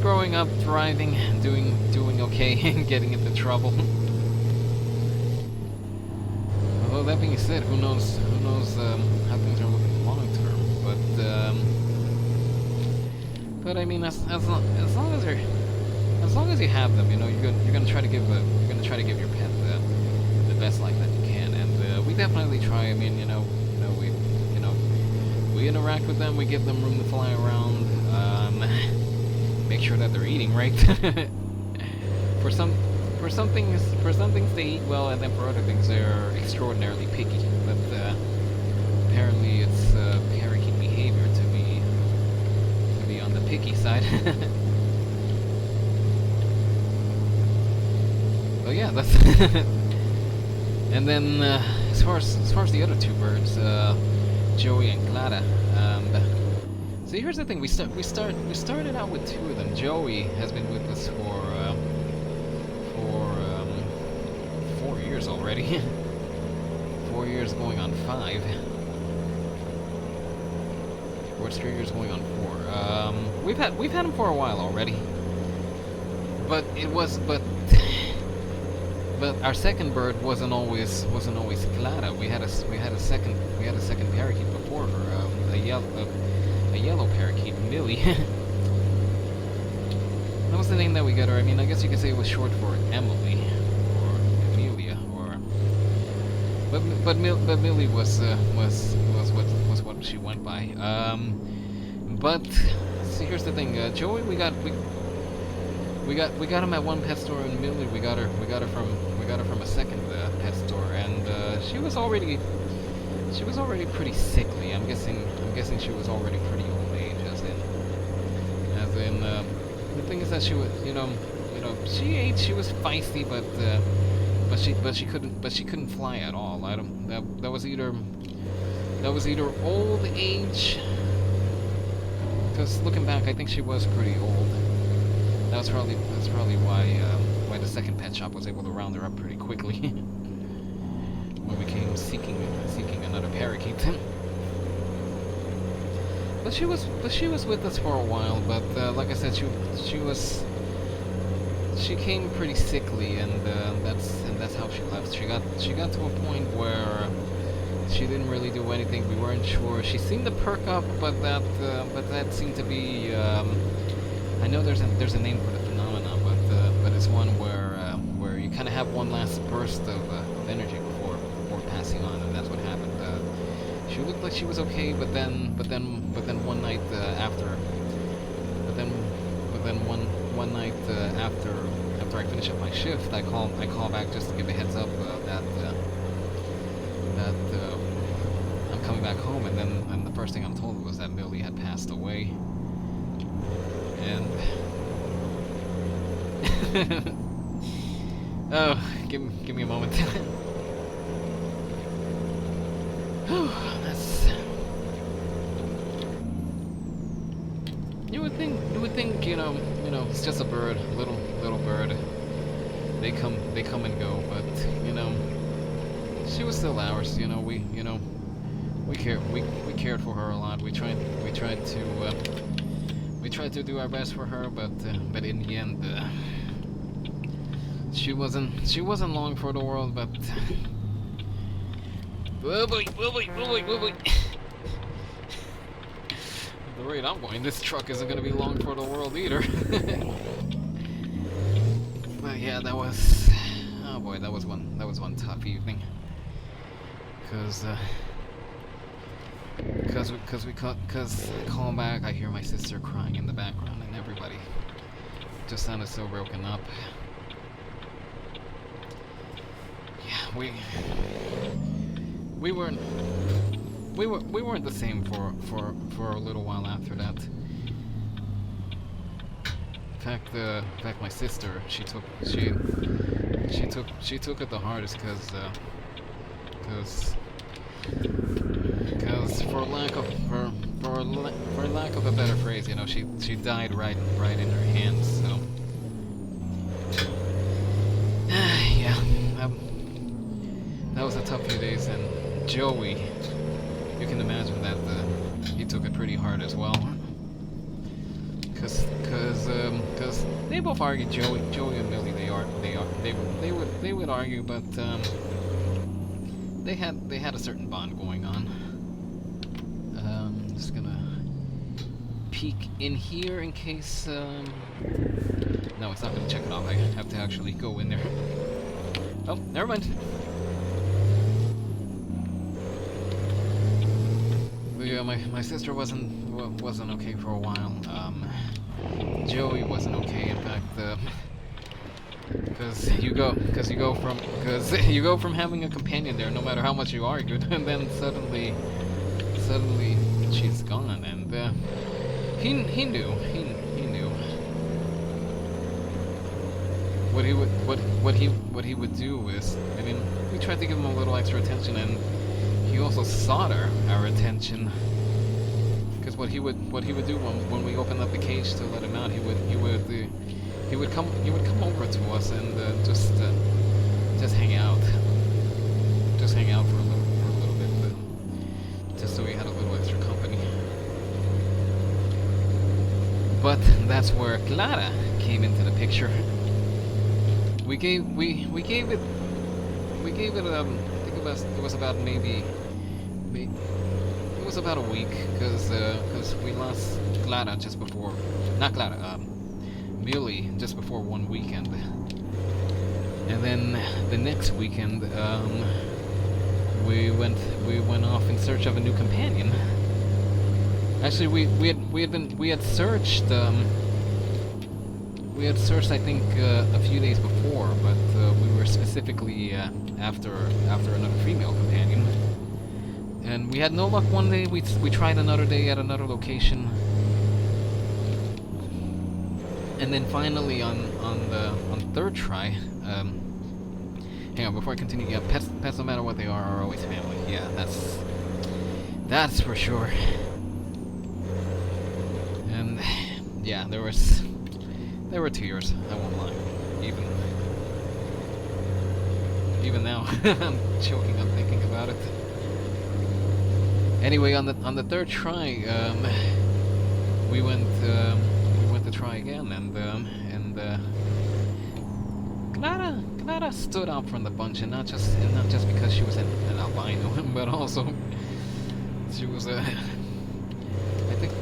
growing up, thriving, doing okay, and getting into trouble. Although that being said, who knows how things are looking long term. But I mean, as long as you have them, you know, you're gonna try to give your pet the best life that you can. And we definitely try. I mean, we interact with them, we give them room to fly around, make sure that they're eating right. For some things they eat well, and then for other things they're extraordinarily picky. But apparently it's parakeet behavior to be on the picky side. So yeah, that's. And then as far as the other two birds, Joey and Clara. So here's the thing: we started out with two of them. Joey has been with us for 4 years already. 4 years going on 5. Or it's 3 years going on 4. We've had him for a while already. But our second bird wasn't always Clara. We had a second parakeet before her, a yellow parakeet, Millie. That was the name that we got her. I mean, I guess you could say it was short for Emily or Amelia, or but Millie was what she went by. But see, here's the thing, Joey, we got him at one pet store, and Millie we got her from a second pet store, and she was already pretty sickly. I'm guessing she was already pretty old age, as in the thing is that she was, she ate, she was feisty, but but she couldn't fly at all. I don't. That was either old age. Because looking back, I think she was pretty old. That's probably why the second pet shop was able to round her up pretty quickly when we came seeking another parakeet. But she was with us for a while. But like I said, she came pretty sickly, and that's how she left. She got to a point where she didn't really do anything. We weren't sure. She seemed to perk up, but that seemed to be. I know there's a name for the phenomenon, but it's one where you kind of have one last burst of energy before passing on, and that's what happened. She looked like she was okay, but then one night one night after I finish up my shift, I call back just to give a heads up that I'm coming back home, and the first thing I'm told was that Millie had passed away. And oh, give me a moment. That's. You would think, you know, it's just a bird, little bird. They come and go, but you know, she was still ours. You know, we cared for her a lot. We tried to do our best for her, but in the end, she wasn't long for the world. But oh boy. The rate I'm going, this truck isn't gonna be long for the world either. But yeah, that was, oh boy, that was one tough evening. Cause calling back, I hear my sister crying in the background, and everybody just sounded so broken up. Yeah, we weren't the same for a little while after that. In fact, my sister, she took it the hardest, cause for lack of a better phrase, you know, she died right in her hands. So yeah, that was a tough few days. And Joey, you can imagine that he took it pretty hard as well. Cause they both argued. Joey and Millie, they would argue, but they had a certain bond going on. Just gonna peek in here in case. No, it's not gonna check it off. I have to actually go in there. Oh, never mind. Yeah, my sister wasn't okay for a while. Joey wasn't okay. In fact, because you go from having a companion there, no matter how much you argued, and then suddenly she's gone, and he knew what he would do is, I mean, we tried to give him a little extra attention, and he also sought our attention. Because what he would do when we opened up the cage to let him out, he would come over to us and just hang out for a little bit, just so we had a little extra company. But that's where Clara came into the picture. We gave it I think it was about it was about a week, because we lost Clara just before, not Clara, Millie just before one weekend, and then the next weekend we went off in search of a new companion. Actually, we had searched I think a few days before, but we were specifically after another female companion. And we had no luck one day. We tried another day at another location, and then finally on third try, hang on, before I continue, yeah, pets no matter what they are always family. Yeah, that's for sure. And yeah, there were tears, I won't lie. Even now, I'm choking up thinking about it. Anyway, on the third try, we went to try again, and Clara stood out from the bunch, and not just because she was an albino, but also she was a.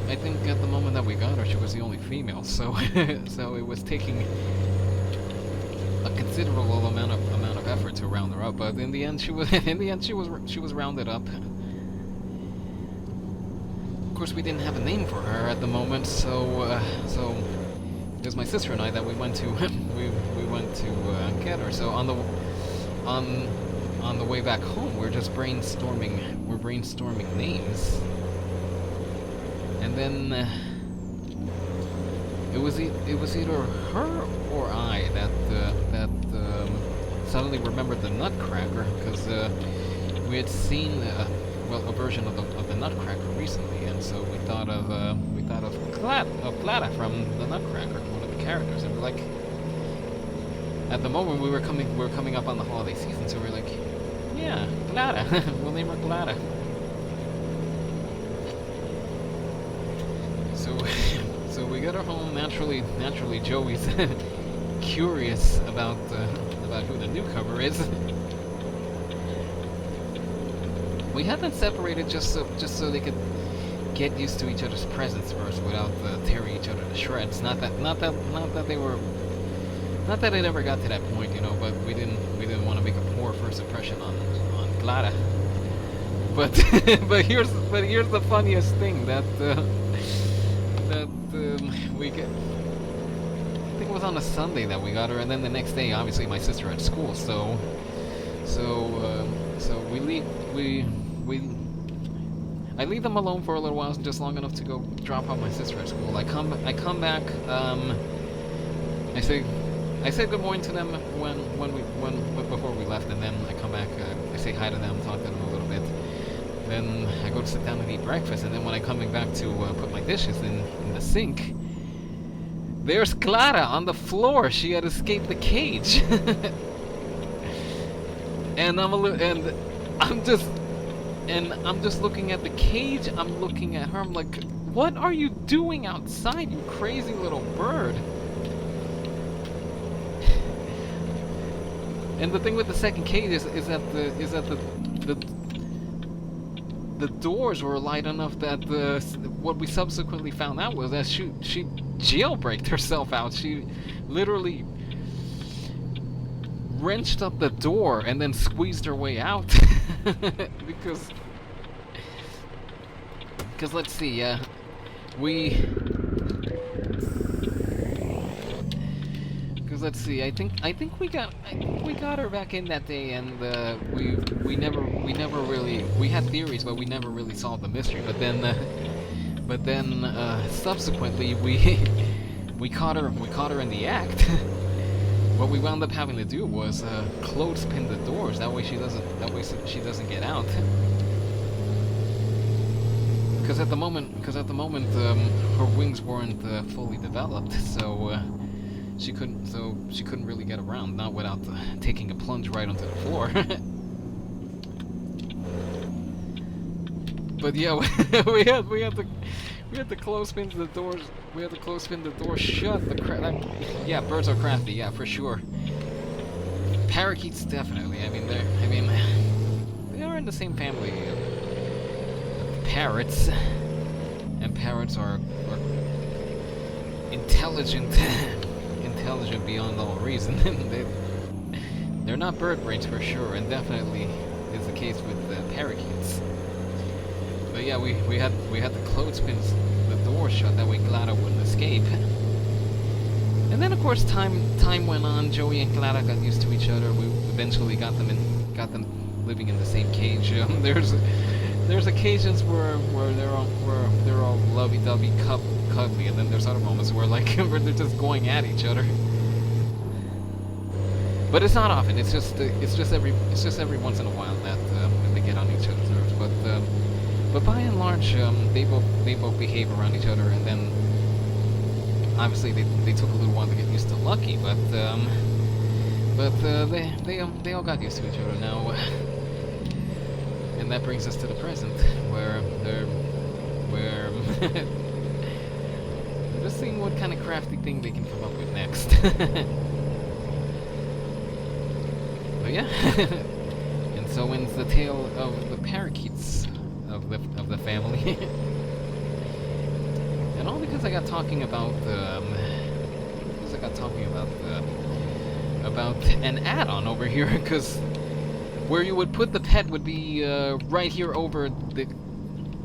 I think at the moment that we got her, she was the only female, so so it was taking a considerable amount of effort to round her up. But in the end, she was rounded up. Of course, we didn't have a name for her at the moment, so it was my sister and I that we went to we went to get her. So on the way back home, we're just brainstorming names, and then it was either her or I that suddenly remembered the Nutcracker, because we had seen a version of the Nutcracker recently, and so we thought of Clara from the Nutcracker, one of the characters, and we're like, at the moment we were coming up on the holiday season, so we're like, yeah, Clara, we'll name her Clara. So we got her home. Naturally, Joey's curious about who the newcomer is. We had them separated just so they could get used to each other's presence first, without tearing each other to shreds. Not that it ever got to that point, you know. But we didn't want to make a poor first impression on Clara. But but here's the funniest thing that we get. I think it was on a Sunday that we got her, and then the next day, obviously, my sister had school, so I leave them alone for a little while, just long enough to go drop off my sister at school. I come back. I say good morning to them before we left, and then I come back. I say hi to them, talk to them a little bit. Then I go to sit down and eat breakfast, and then when I'm coming back to put my dishes in the sink, there's Clara on the floor. She had escaped the cage. And I'm just looking at the cage. I'm looking at her. I'm like, what are you doing outside, you crazy little bird? And the thing with the second cage is that the doors were light enough that what we subsequently found out was that she jailbreaked herself out. She literally wrenched up the door and then squeezed her way out. because let's see, let's see. I think we got her back in that day, and we never really, we had theories, but we never really solved the mystery. But then subsequently we caught her in the act. What we wound up having to do was clothespin the doors. That way she doesn't get out. Because at the moment her wings weren't fully developed, so. She couldn't really get around, not without taking a plunge right onto the floor. But yeah, we had to clothespin the doors. We had to clothespin the door shut. Yeah, birds are crafty. Yeah, for sure. Parakeets definitely. I mean, they are in the same family of parrots, and parrots are intelligent. Intelligent beyond all reason. They're not bird brains for sure, and definitely is the case with parakeets. But yeah, we had to clothespin the door shut, that way Clara wouldn't escape. And then of course time went on. Joey and Clara got used to each other. We eventually got them living in the same cage. There's occasions where they're all lovey-dovey, cuddly, and then there's other moments where where they're just going at each other. But it's not often. It's just every once in a while that they get on each other's nerves. But by and large, they both behave around each other, and then obviously they took a little while to get used to Lucky, but they all got used to each other now, and that brings us to the present, where they're just seeing what kind of crafty thing they can come up with next. But yeah, and so ends the tale of the parakeets of the family. And all because I got talking about about an add-on over here, because where you would put the pet would be right here over the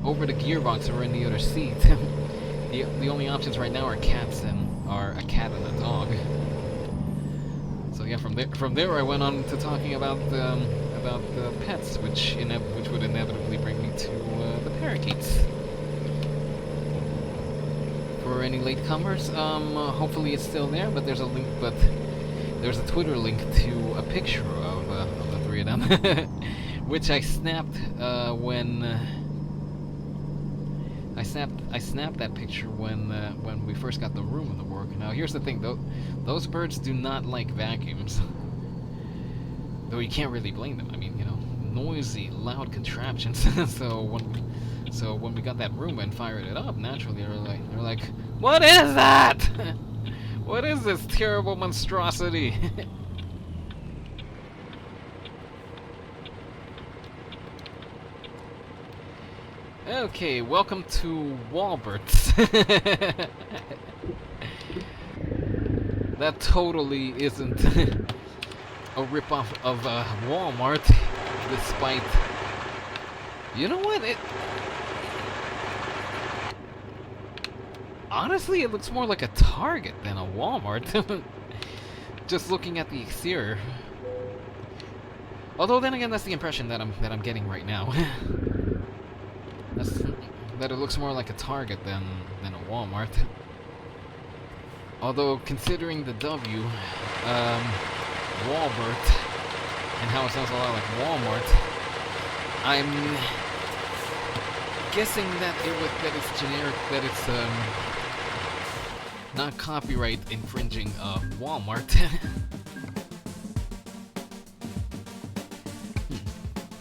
gearbox or in the other seat. The only options right now are a cat and a dog. So yeah, from there I went on to talking about pets, which would inevitably bring me to the parakeets. For any latecomers, hopefully it's still there, but there's a link. But there's a Twitter link to a picture of the three of them, which I snapped when I snapped that picture when we first got the room in the work. Now here's the thing, though, those birds do not like vacuums, though you can't really blame them. I mean, you know, noisy, loud contraptions. So when we got that room and fired it up, naturally they're like, what is that? What is this terrible monstrosity? Okay, welcome to Walbert's. That totally isn't a ripoff of Walmart, despite... You know what? Honestly, it looks more like a Target than a Walmart. Just looking at the exterior. Although then again, that's the impression that I'm getting right now. That it looks more like a Target than a Walmart. Although considering the W, Walbert, and how it sounds a lot like Walmart, I'm guessing that it's generic, that it's not copyright infringing Walmart.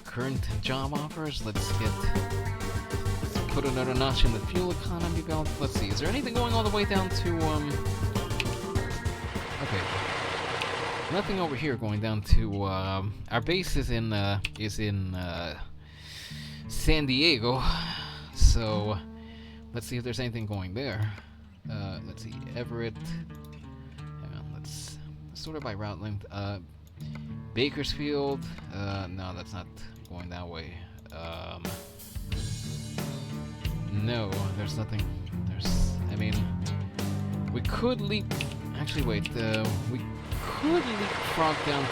Current job offers. Let's put another notch in the fuel economy belt. Let's see. Is there anything going all the way down to Okay. Nothing over here going down to our base is in San Diego. So let's see if there's anything going there. Let's see, Everett. Hang on, let's sort of by route length. Bakersfield. No, that's not going that way. No, there's nothing. I mean, we could leap. Actually, wait. We could leapfrog down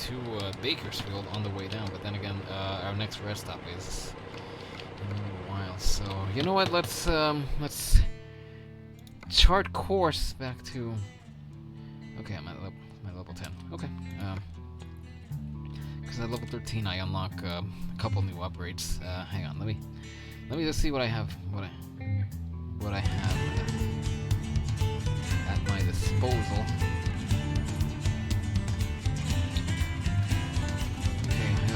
to Bakersfield on the way down, but then again, our next rest stop is in a little while. So you know what? Let's chart course back to. Okay, I'm at level 10. Okay. Because at level 13 I unlock a couple new upgrades. Hang on, let me just see what I have. What I have at my disposal. Okay, I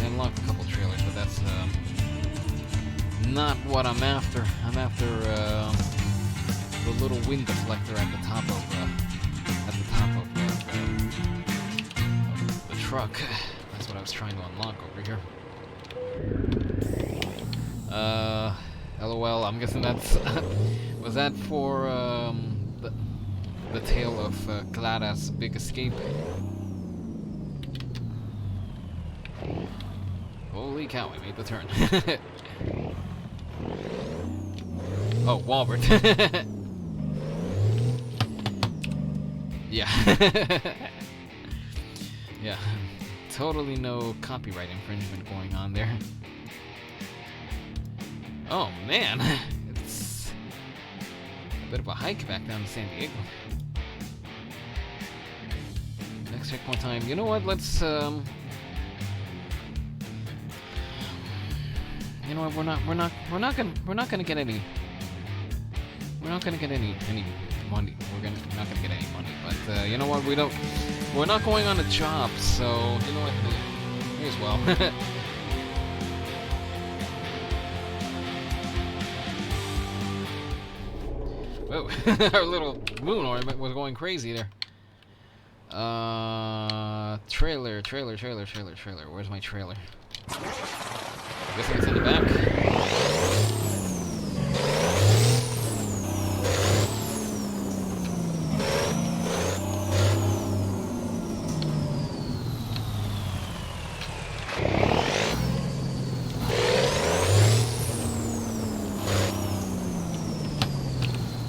unlocked a couple trailers, but that's not what I'm after. I'm after the little wind deflector at the top of the truck. That's what I was trying to unlock over here. LOL, I'm guessing that's... was that for, the tale of, Clara's big escape? Holy cow, we made the turn. Oh, Walbert. Yeah. Yeah. Totally no copyright infringement going on there. Oh man, it's Bit of a hike back down to San Diego. Next checkpoint time. You know what? Let's You know what? We're not gonna get any. We're not gonna get any money. We're not gonna get any money. But you know what? We're not going on a job, so you know what? May as well. Whoa! Our little moon ornament was going crazy there. Trailer. Where's my trailer? I guess it's in the back.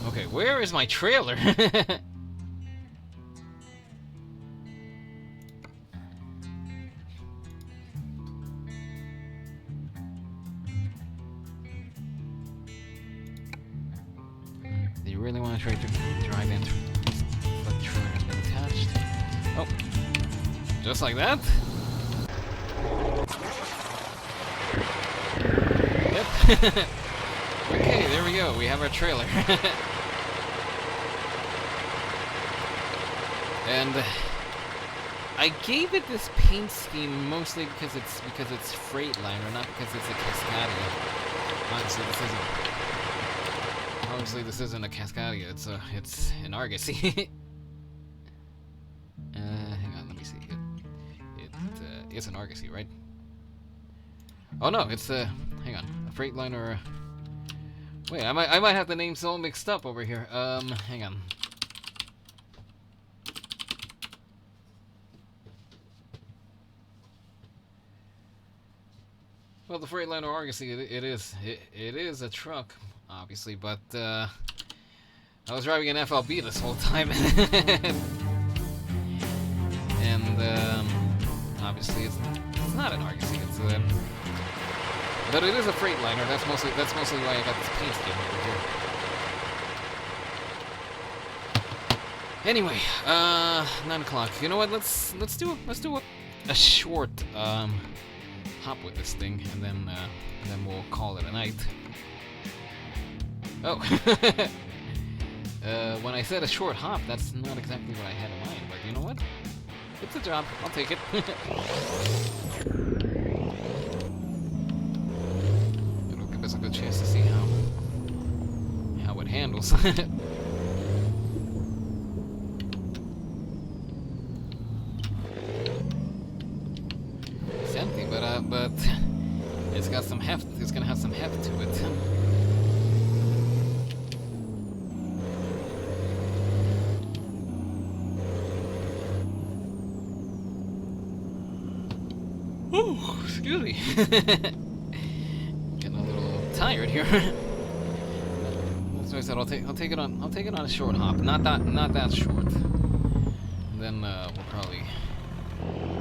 Okay, where is my trailer? Do you really want to try to drive in? The trailer has been attached. Oh, just like that? Yep. Okay, there we go. We have our trailer. And I gave it this paint scheme mostly because it's Freightliner, not because it's a Cascadia. Honestly, this isn't a Cascadia. It's an Argosy. Hang on, let me see. It is an Argosy, right? Oh no, it's hang on, a Freightliner. Wait, I might have the names all mixed up over here. Hang on. Well, the Freightliner Argosy, it is a truck, obviously, but I was driving an FLB this whole time, and obviously it's not an Argosy. It's but it is a Freightliner. That's mostly why I got this paint scheme over here. Anyway, 9 o'clock. You know what? Let's do a short hop with this thing, and then we'll call it a night. Oh, when I said a short hop, that's not exactly what I had in mind. But you know what? It's a job. I'll take it. It'll give us a good chance to see how it handles. But it's got some heft. It's gonna have some heft to it. Ooh, excuse me. Getting a little tired here. That's why I said I'll take it on a short hop. Not that short. And then we'll probably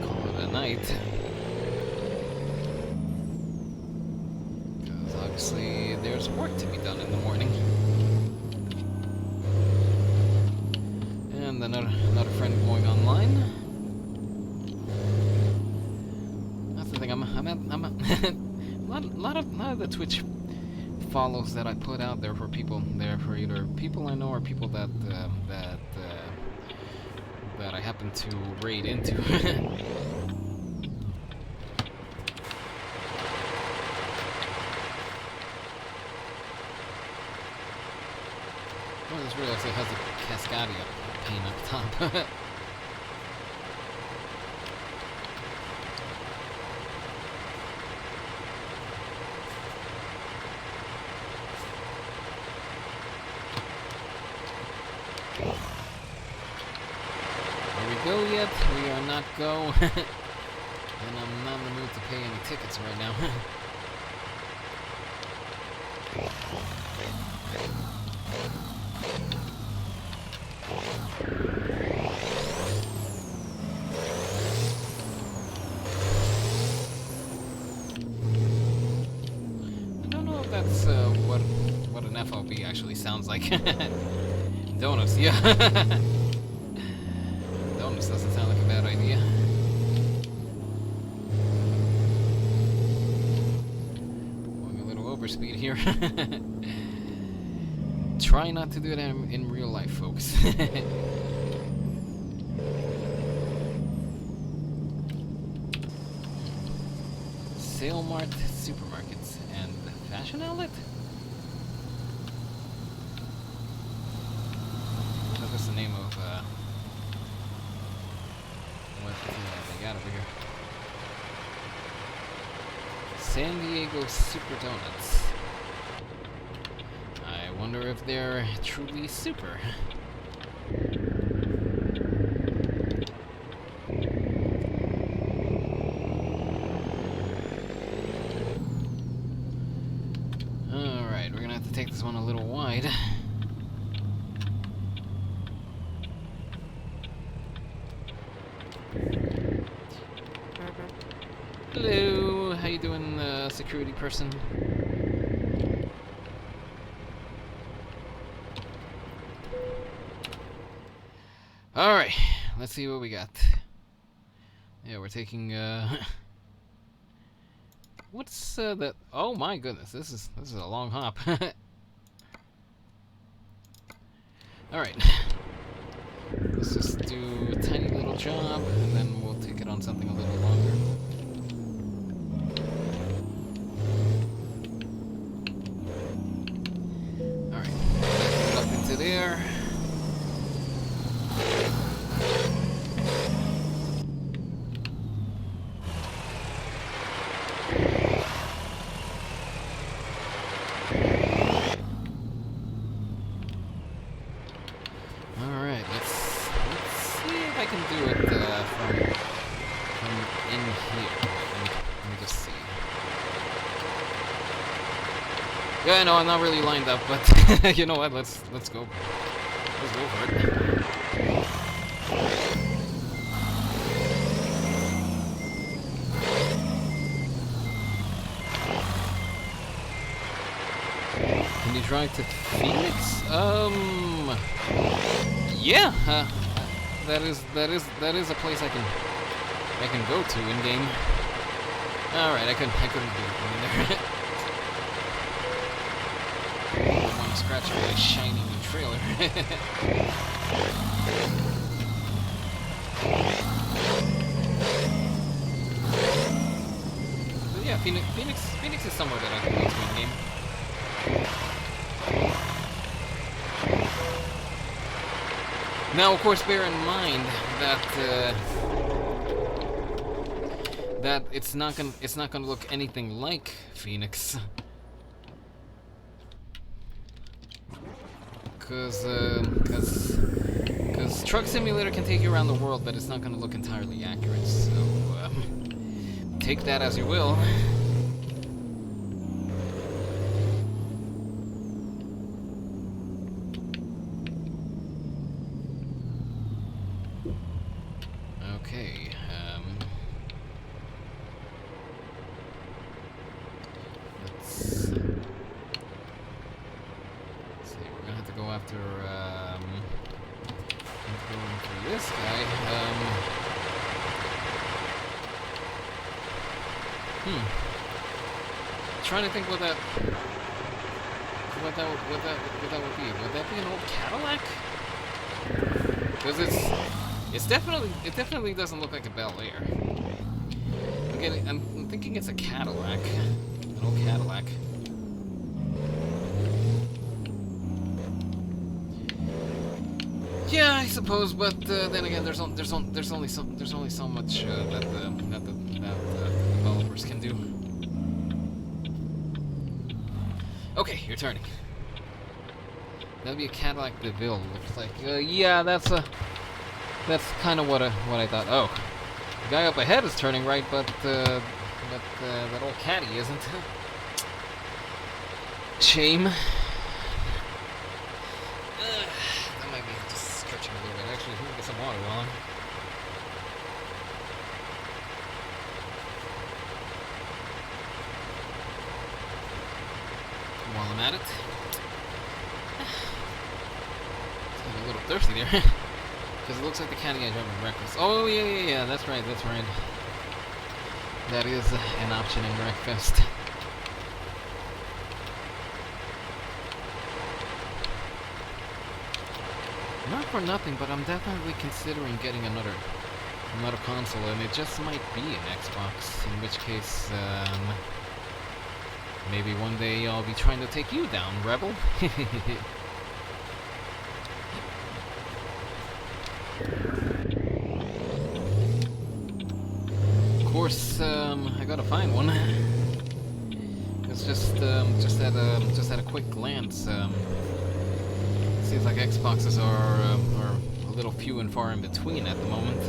call it a night. Obviously, there's work to be done in the morning. And another friend going online. That's the thing. I'm at a lot of the Twitch follows that I put out there for people. They're for either people I know or people that I happen to raid into. I just realized it has a Cascadia paint up top. Are we go yet? We are not go. And I'm not in the mood to pay any tickets right now. I don't know if that's what an FOB actually sounds like. Donuts, yeah. Donuts doesn't sound like a bad idea. Going a little overspeed here. Try not to do that in real life, folks. Sale Mart, supermarkets, and fashion outlet? That's the name of what they got over here. San Diego Super Donuts. I wonder if they're truly super. Alright, we're gonna have to take this one a little wide. Hello, how you doing, security person? Alright, let's see what we got. Yeah, we're taking, what's, that? Oh my goodness, this is a long hop. Alright. Let's just do a tiny little job, and then we'll take it on something a little longer. Alright, up into there. Alright, let's see if I can do it from in here. Let me just see. Yeah, no, I'm not really lined up, but you know what? Let's go. Let's go for it. Can you drive to Phoenix? Yeah. That is a place I can go to in game. All right, I couldn't do it in there. I don't want to scratch my shiny new trailer. But yeah, Phoenix is somewhere that I can go to in game. Now, of course, bear in mind that that it's not gonna look anything like Phoenix, because Truck Simulator can take you around the world, but it's not gonna look entirely accurate. So take that as you will. Okay, let's see, we're gonna have to go after, this guy, trying to think what that would be. Would that be an old Cadillac? Because it definitely doesn't look like a Bel Air. I'm thinking it's a Cadillac, an old Cadillac. Yeah, I suppose, but then again, there's only so much that the developers can do. Okay, you're turning. That'd be a Cadillac DeVille, looks like. Yeah, that's kind of what I thought. Oh, the guy up ahead is turning right, but that old caddy isn't. Shame. That might be just stretching a little bit. Actually, let me get some water while I'm at it. little thirsty there. Because it looks like the candy I driving breakfast. Oh, yeah, that's right. That is an option in breakfast. Not for nothing, but I'm definitely considering getting another console, and it just might be an Xbox, in which case, maybe one day I'll be trying to take you down, Rebel. Of course, I gotta find one. It's just at a quick glance, seems like Xboxes are a little few and far in between at the moment.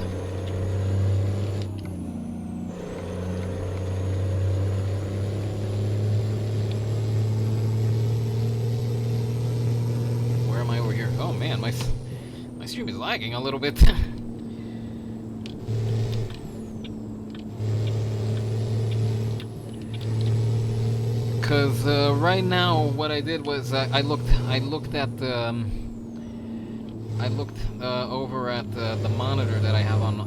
Where am I over here? Oh man, my stream is lagging a little bit. Because right now, what I did was I looked over at the monitor that I have on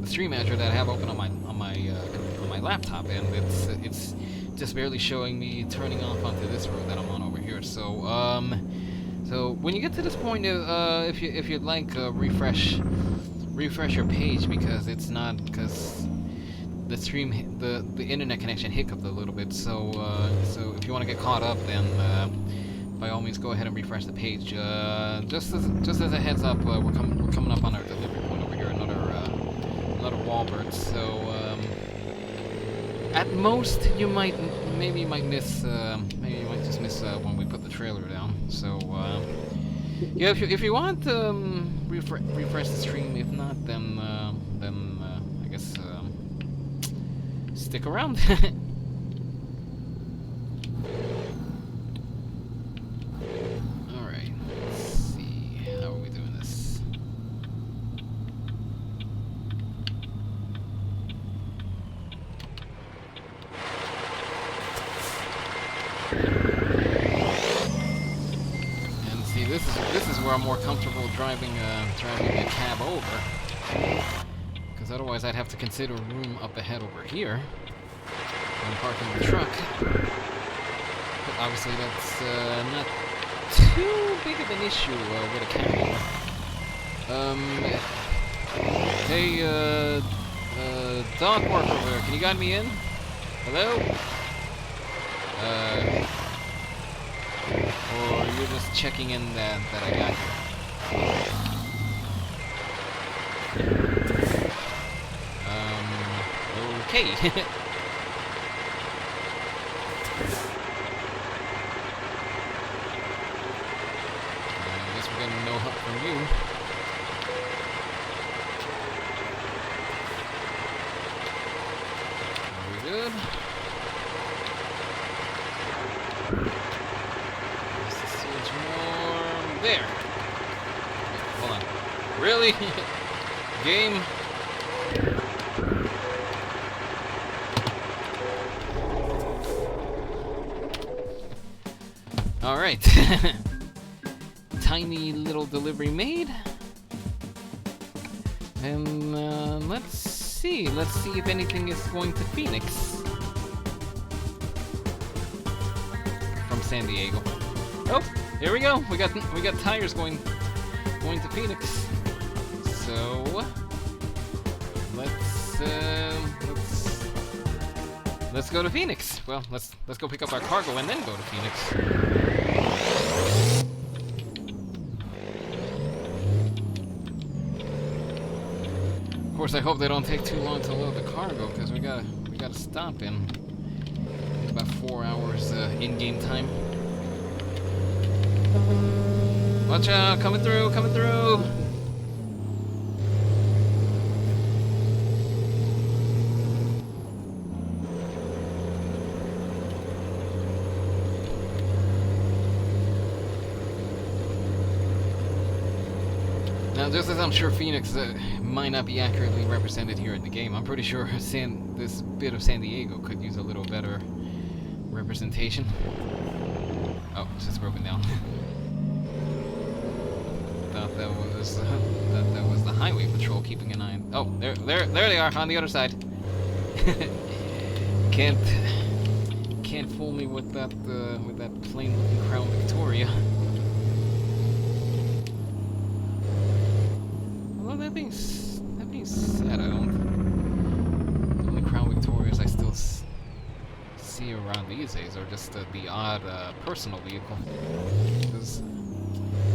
the stream manager that I have open on my laptop, and it's just barely showing me turning off onto this road that I'm on over here. So so when you get to this point, if you'd like, refresh your page, because it's not, because the stream, the internet connection hiccuped a little bit, so so if you want to get caught up, then by all means go ahead and refresh the page. Just as a heads up, we're coming up on our delivery point over here, another Wallbird. So at most you might miss just miss when we put the trailer down. So yeah, if you want, refresh the stream. If not, then I guess. Stick around. Alright, let's see. How are we doing this? And see, this is where I'm more comfortable driving a cab over. Because otherwise I'd have to consider room up ahead over here when parking the truck. But obviously that's not too big of an issue with a cab. Hey, dog worker over there, can you guide me in? Hello? Or you're just checking in that I got here? Okay. I guess we're getting no help from you. Are we good? Just a switch more. There. Wait, hold on. Really? Game? Alright. Tiny little delivery made. And let's see if anything is going to Phoenix from San Diego. Oh, here we go. We got tires going to Phoenix. So let's go to Phoenix. Well, let's go pick up our cargo and then go to Phoenix. Of course, I hope they don't take too long to load the cargo, because we gotta stop in about 4 hours in-game time. Watch out! Coming through! Now, just as I'm sure Phoenix might not be accurately represented here in the game, I'm pretty sure this bit of San Diego could use a little better representation. Oh, it's just broken down. thought that was that was the highway patrol keeping an eye on. Oh, there they are on the other side. Can't fool me with that plain looking Crown Victoria. Although that being said, I don't. The only Crown Victorias I still see around these days are just the odd personal vehicle. Because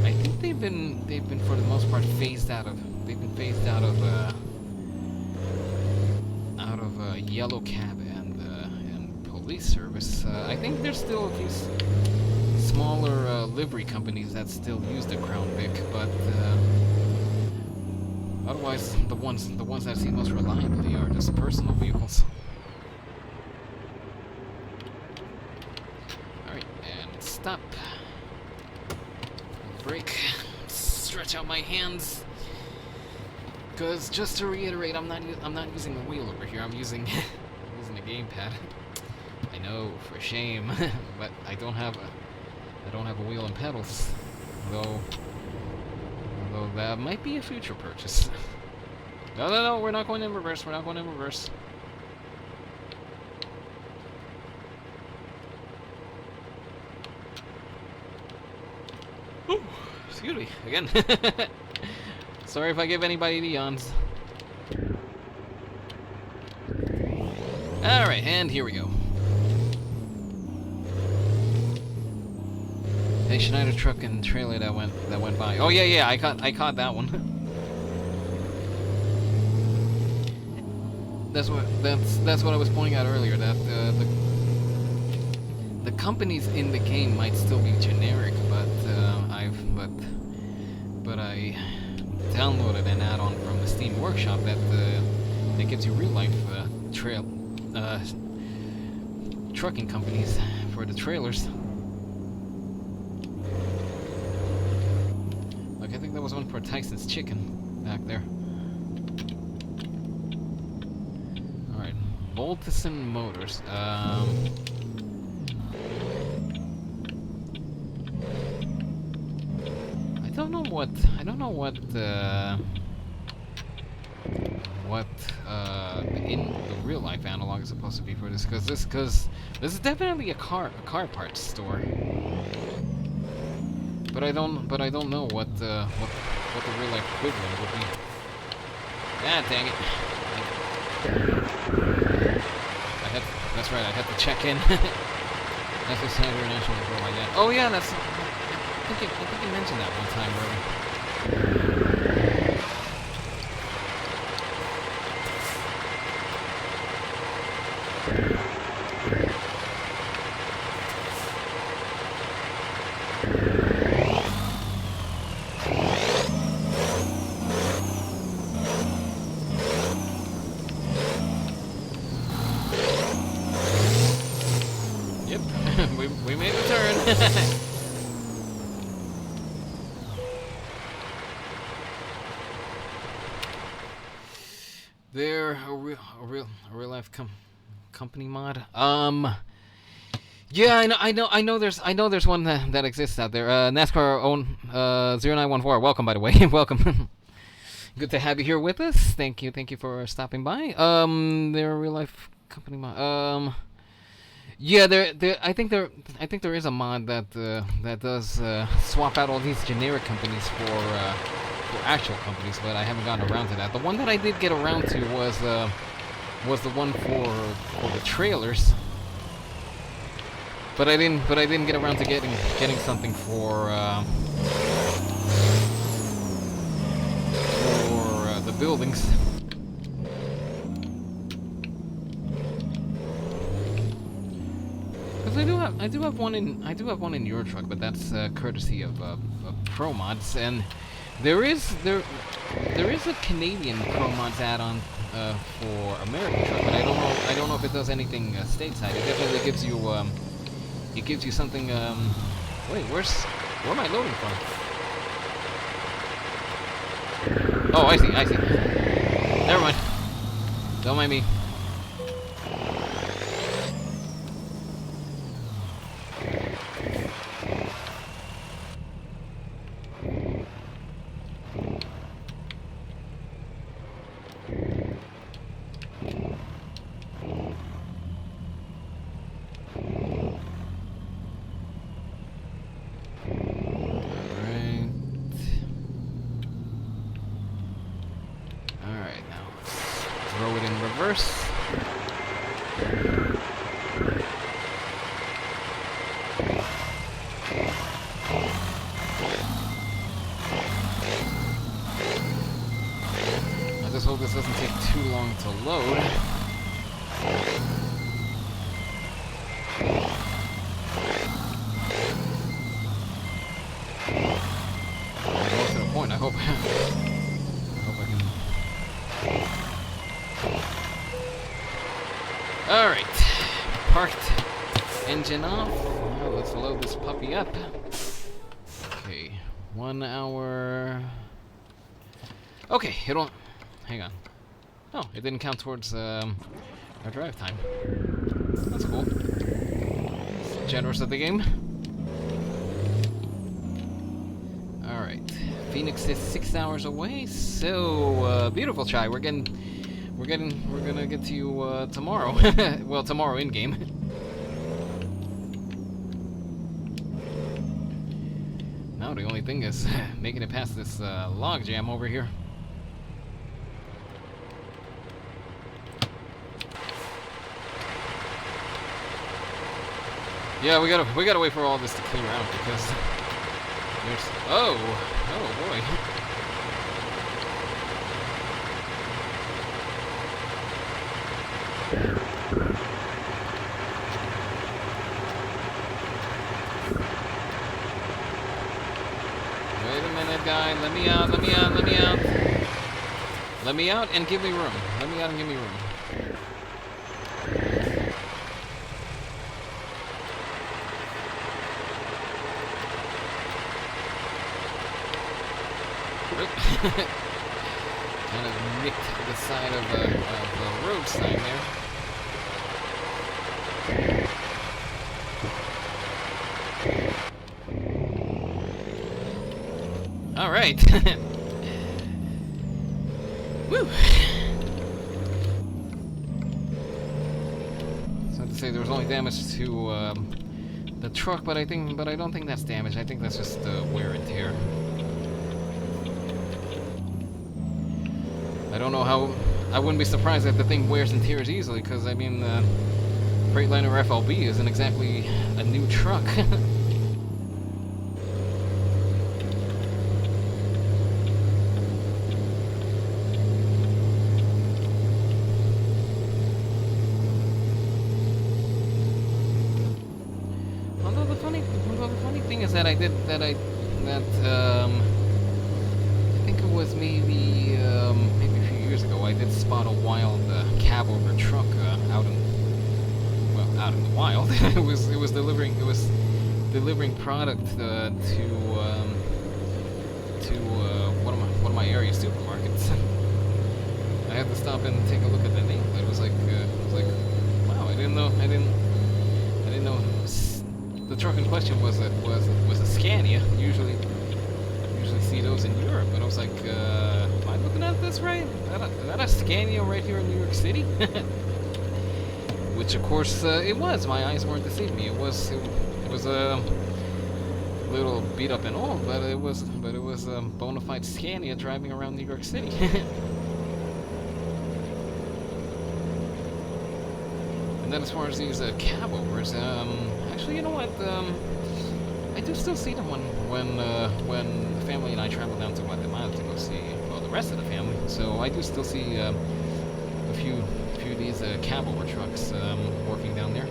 I think they've been for the most part phased out of. They've been phased out of yellow cab and police service. I think there's still a few smaller livery companies that still use the Crown Vic, but otherwise the ones that I see most reliably are just personal vehicles. All right, and stop. Brake. Stretch out my hands. Because just to reiterate, I'm not using a wheel over here. I'm using a gamepad. I know, for shame, but I don't have a wheel and pedals. Though that might be a future purchase. No, we're not going in reverse. We're not going in reverse. Ooh, excuse me again. Sorry if I give anybody the yawns. Alright, and here we go. Hey, Schneider truck and trailer that went by. Oh yeah, I caught that one. That's what I was pointing out earlier, that the companies in the game might still be generic, but I downloaded an add-on from the Steam Workshop that gives you real-life trucking companies for the trailers. Like, I think there was one for Tyson's Chicken back there. Alright, Voltison Motors. I don't know what in the real life analog is supposed to be for this, because this is definitely a car parts store. But I don't know what the real life equivalent would be. Ah, dang it! That's right. I had to check in. That's the Standard International for my dad. Oh yeah, that's. I think you mentioned that one time, really. Yep, we made the turn. They're a real life company mod. Yeah, I know there's one that exists out there. NASCAR own 0914. Welcome, by the way. Welcome. Good to have you here with us. Thank you for stopping by. They're a real life company mod. Yeah, I think there is a mod that does swap out all these generic companies for actual companies, but I haven't gotten around to that. The one that I did get around to was the one for the trailers, but I didn't get around to getting something for the buildings. Because I do have one in your truck, but that's courtesy of Pro Mods, and there is a Canadian Pro Mods add-on for American truck, but I don't know if it does anything stateside. It definitely gives you something. Wait, where am I loading from? Oh, I see. Never mind. Don't mind me. Alright. Parked engine off. Now let's load this puppy up. Okay. 1 hour. Okay, it'll. Hang on. Oh, it didn't count towards our drive time. That's cool. Generous of the game. Alright. Phoenix is 6 hours away, so beautiful Chai. We're gonna get to you tomorrow. Well, tomorrow in game. Now the only thing is making it past this log jam over here. Yeah, we gotta wait for all this to clear out because there's oh boy. Wait a minute, guy. Let me out. Let me out and give me room. Let me out and give me room. Kind of nicked the side of the road sign there. All right. Woo. So to say there was only damage to the truck, but I don't think that's damage. I think that's just wear and tear. I don't know how. I wouldn't be surprised if the thing wears and tears easily, because I mean, Freightliner FLB isn't exactly a new truck. Although the funny thing is that I think it was maybe a few years ago. I did spot a wild cab over truck out in the wild. it was delivering product to one of my area supermarkets. I had to stop and take a look at the name. It was like wow, I didn't know the truck in question was a Scania. Usually see those in Europe, but I was like, am I looking at this right? Is that a Scania right here in New York City? Which of course it was. My eyes weren't deceiving me. It was a little beat up and all, but it was a bona fide Scania driving around New York City. And then as far as these cab overs, actually, you know what? I do still see them when the family and I travel down to Guatemala to go see the rest of the family. So I do still see a few of these cab over trucks working down there.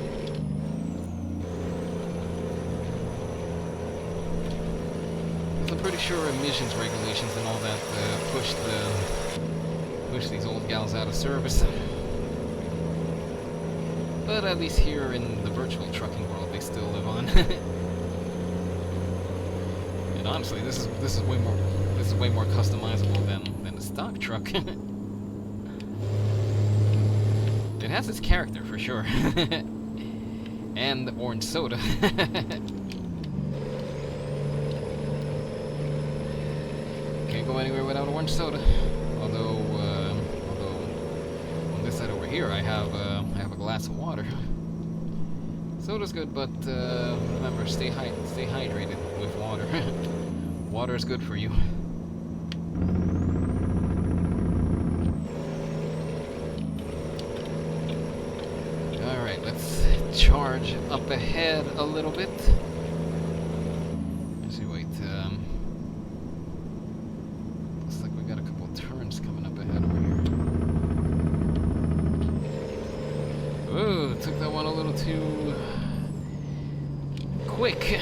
I'm pretty sure emissions regulations and all that push these old gals out of service. But at least here in the virtual trucking world, they still live on. And honestly, this is way more customizable than the stock truck. It has its character for sure. And the orange soda. Can't go anywhere without orange soda. Although on this side over here, I have a glass of water. Soda's good, but remember, stay hydrated with water. Water is good for you. All right, let's charge up ahead a little bit. Actually, wait. Looks like we got a couple of turns coming up ahead over here. Ooh, took that one a little too quick.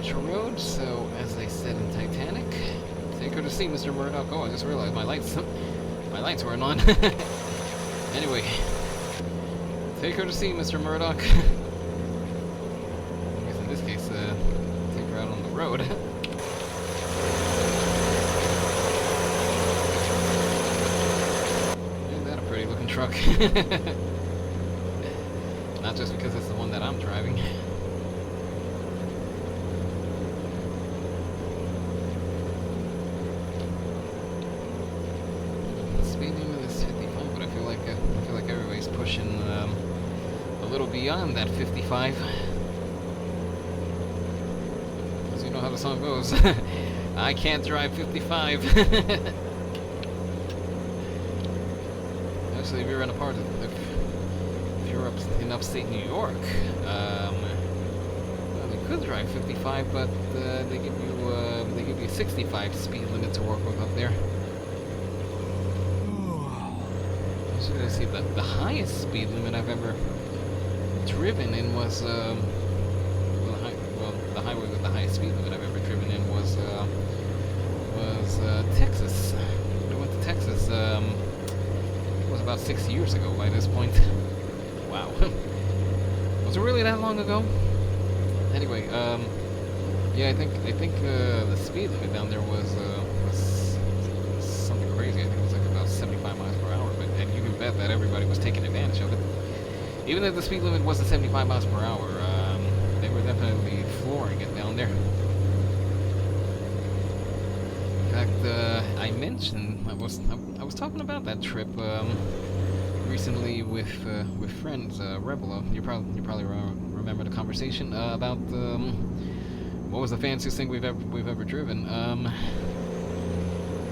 stretch of road, so as they said in Titanic, take her to sea, Mr. Murdoch. Oh, I just realized my lights weren't on. Anyway, take her to sea, Mr. Murdoch. I guess in this case, take her out on the road. Isn't that a pretty looking truck? Not just because it's the one that I'm driving. Speed limit is 55, but I feel like everybody's pushing a little beyond that 55. Because you know how the song goes. I can't drive 55. Actually, if you're in a part of if you're in upstate New York, well, you could drive 55, but they give you 65 speed limit to work with up there. So let's see, the highest speed limit I've ever driven in was the highway with the highest speed limit I've ever driven in was Texas. I went to Texas. It was about 6 years ago by this point. Wow. Was it really that long ago? Anyway, yeah, I think the speed limit down there was something crazy. I think it was like about 75 miles per hour, and you can bet that everybody was taking advantage of it. Even if the speed limit wasn't 75 miles per hour, they were definitely flooring it down there. In fact, I mentioned I was talking about that trip recently with friends. Rebel, you probably remember the conversation about what was the fanciest thing we've ever driven.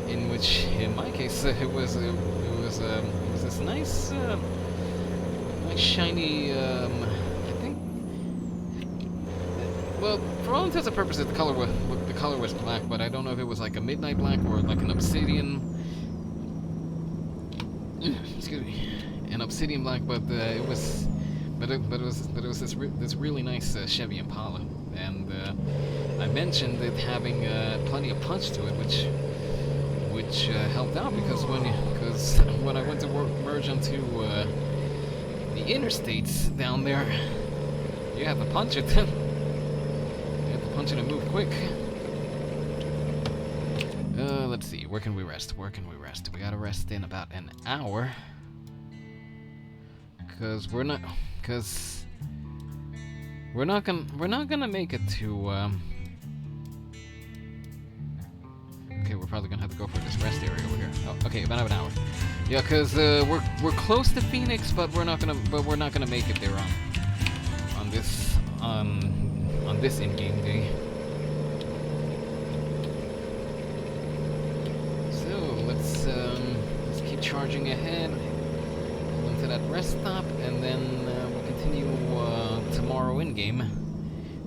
In which, in my case, it was this nice shiny. I think. Well, for all intents and purposes, the color was black, but I don't know if it was like a midnight black or like an obsidian. Excuse me, an obsidian black, but it was this really nice Chevy Impala, and I mentioned it having plenty of punch to it, which helped out because when I went to merge onto the interstates down there, you have to punch it. You have to punch it and move quick. Let's see. Where can we rest? We gotta rest in about an hour. Because we're not gonna make it to. Okay, we're probably gonna have to go for this rest area over here. Oh, okay, about an hour. Yeah, because we're close to Phoenix, but we're not gonna make it there on this in-game day. So let's keep charging ahead, pull into that rest stop, and then we'll continue tomorrow in-game.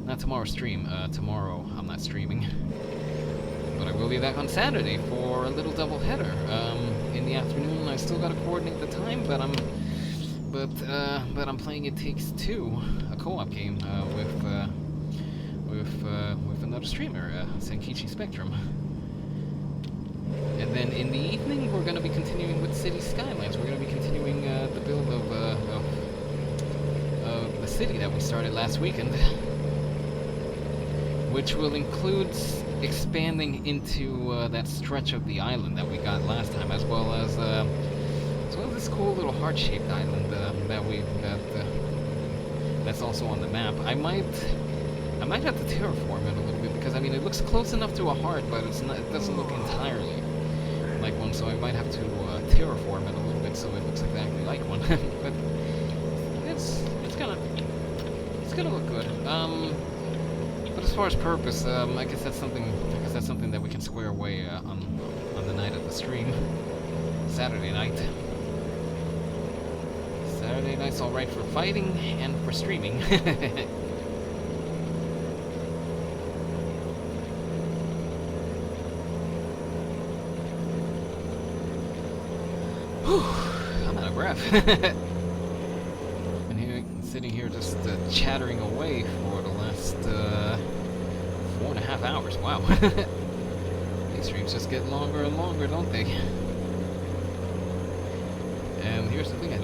Not tomorrow stream. Tomorrow I'm not streaming. But I will be back on Saturday for a little double header. In the afternoon, I still gotta coordinate the time, but I'm playing It Takes Two, a co-op game with another streamer, Senkichi Spectrum. And then in the evening, we're gonna be continuing with City Skylines. We're gonna be continuing the build of the city that we started last weekend, which will include expanding into that stretch of the island that we got last time, as well as this cool little heart-shaped island that's also on the map. I might have to terraform it a little bit because I mean it looks close enough to a heart, but it doesn't look entirely like one. So I might have to terraform it a little bit so it looks exactly like one. But it's gonna look good. But as far as purpose, I guess that's something that we can square away on the night of the stream, Saturday night. Saturday night's all right for fighting and for streaming. Whew, I'm out of breath. Been sitting here just chattering away for the last 4.5 hours. Wow. These streams just get longer and longer, don't they? And here's the thing: I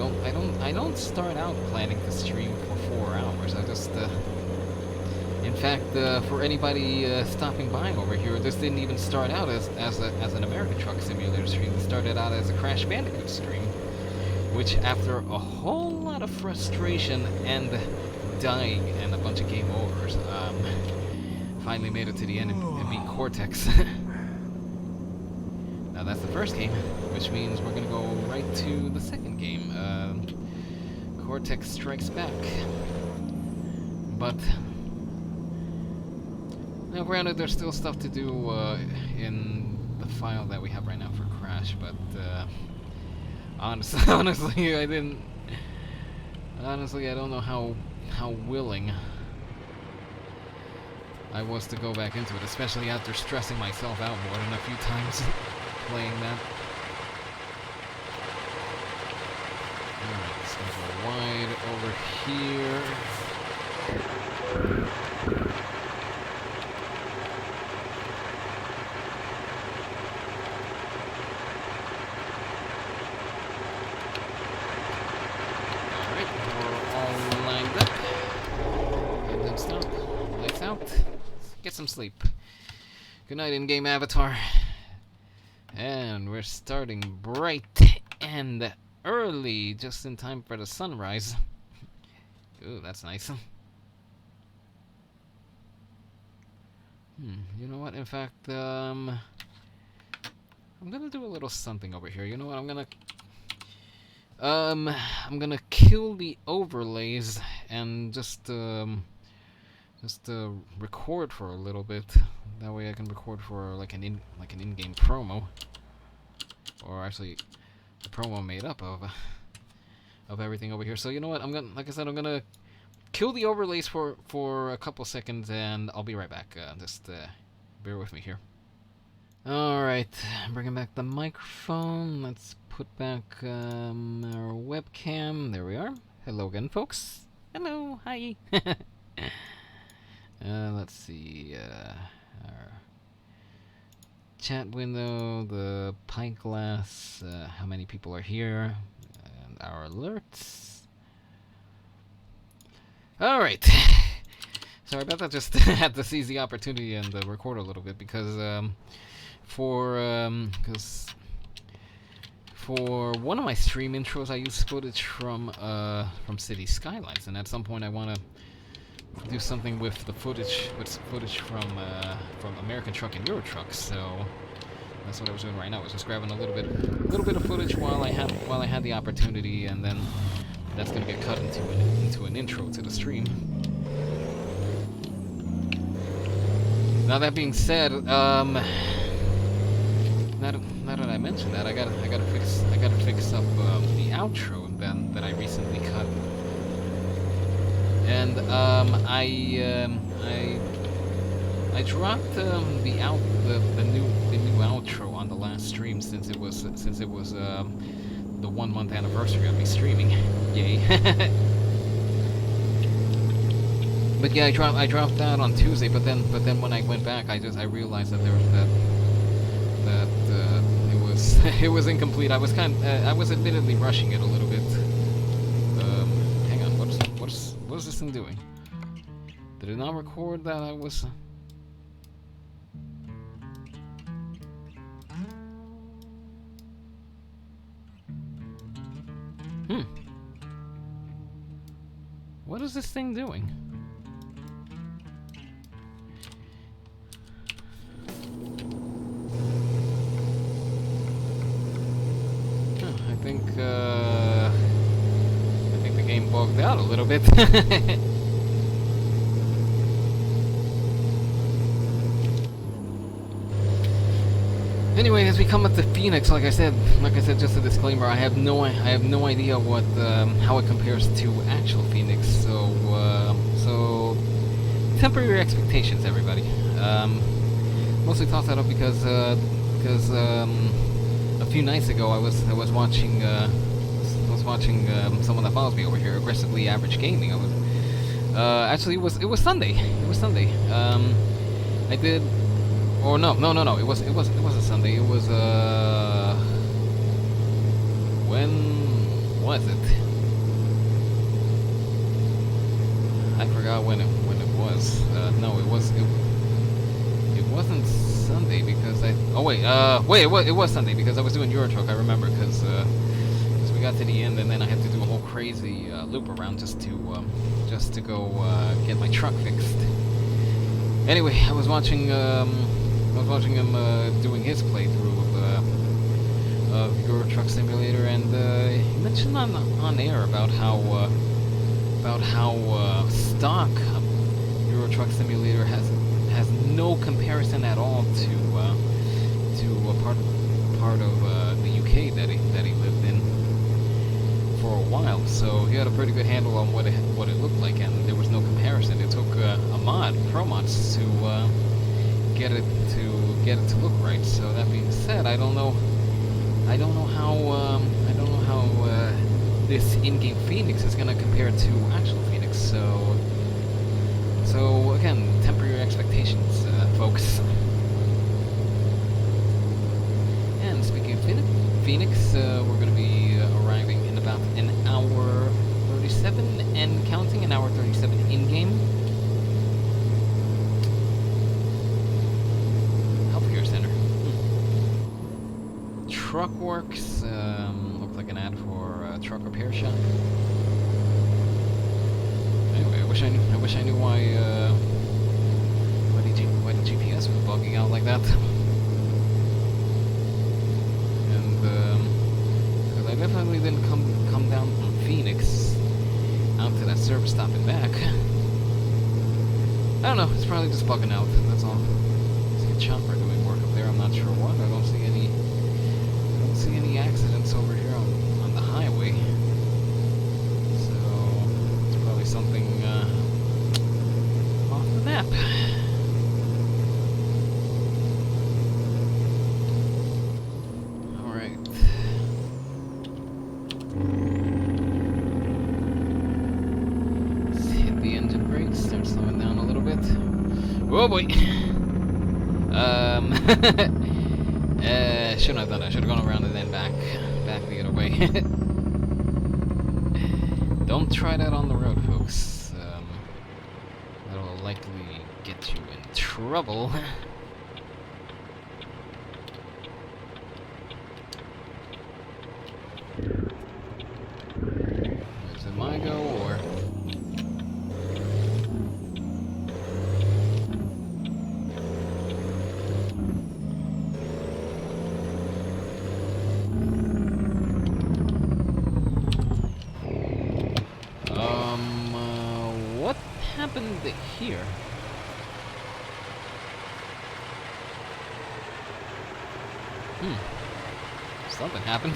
don't start out planning to stream for 4 hours. I just, in fact, for anybody stopping by over here, this didn't even start out as an American Truck Simulator stream. It started out as a Crash Bandicoot stream, which, after a whole lot of frustration and dying and a bunch of game overs, finally made it to the end and beat Cortex. Now that's the first game, which means we're gonna go right to the second game, Cortex Strikes Back. But now, granted, there's still stuff to do in the file that we have right now for Crash, but honestly, I don't know how willing I was to go back into it, especially after stressing myself out more than a few times playing that. Alright, let's go wide over here. Alright, we're all lined up. Engine stop. Lights out. Get some sleep. Good night, in-game avatar. And we're starting bright and early, just in time for the sunrise. Ooh, that's nice. You know what? In fact, I'm gonna do a little something over here. You know what? I'm gonna kill the overlays and just record for a little bit. That way I can record for like an in-game promo, or actually a promo made up of everything over here. So you know what? I'm gonna kill the overlays for a couple seconds, and I'll be right back. Just bear with me here. All right, bringing back the microphone. Let's put back our webcam. There we are. Hello again, folks. Hello. Hi. Let's see, our chat window, the pint glass, how many people are here, and our alerts. Alright. Sorry about that, just had to seize the opportunity and record a little bit, because for one of my stream intros I use footage from City Skylines, and at some point I want to do something with the footage, from American Truck and Euro Truck. So that's what I was doing right now. I was just grabbing a little bit of footage while I had the opportunity, and then that's gonna get cut into an intro to the stream. Now that being said, now that I mentioned that, I gotta fix up the outro that I recently cut. And I dropped the new outro on the last stream, since it was the 1 month anniversary of me streaming. Yay! But yeah, I dropped that on Tuesday. But then when I went back, I realized that it was incomplete. I was admittedly rushing it a little bit. Hang on, what is this thing doing? Did it not record that I was? What is this thing doing? I think the game bugged out a little bit. Anyway, as we come up to Phoenix, like I said, just a disclaimer. I have no idea what how it compares to actual Phoenix. So temper your expectations, everybody. Mostly tossed that up because a few nights ago I was watching someone that follows me over here, Aggressively Average Gaming. Actually, it was Sunday. I did. Or no. It was a Sunday. It was when was it? I forgot when it was. No, it wasn't Sunday because I. Oh wait, it was Sunday because I was doing Euro Truck. I remember because we got to the end and then I had to do a whole crazy loop around just to go get my truck fixed. Anyway, I was watching him doing his playthrough of Euro Truck Simulator, and he mentioned on air about how stock Euro Truck Simulator has no comparison at all to a part of the UK that he lived in for a while. So he had a pretty good handle on what it looked like, and there was no comparison. It took pro mods to get it to look right. So that being said, I don't know how this in-game Phoenix is gonna compare to actual Phoenix. So again, temper your expectations, folks. And speaking of Phoenix, we're gonna be arriving in about an hour 37 and counting, an hour 37 in-game. Healthcare center. Truckworks, looked like an ad for a truck repair shop. Anyway, I wish I knew why the GPS was bugging out like that. And because I definitely didn't come down from Phoenix out to that service stop and back. I don't know. It's probably just bugging out. That's all. I see a chopper doing work up there. I'm not sure what. I don't see any accidents over here on the highway. So it's probably something off the map. All right. Let's hit the engine brakes. Start slowing down a little bit. Oh boy. Shouldn't have done that. Should have gone around and then back the other way. Don't try that on the road, folks. That'll likely get you in trouble. Is it my go or? What happened here? Something happened.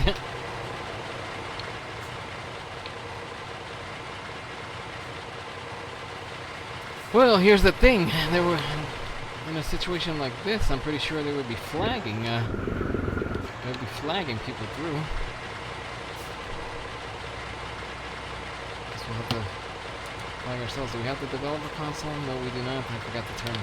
Well, here's the thing. They were in a situation like this. I'm pretty sure they would be flagging. They'd be flagging people through. Guess we'll have to flag ourselves. Do we have the developer console? No, we do not. I forgot to turn.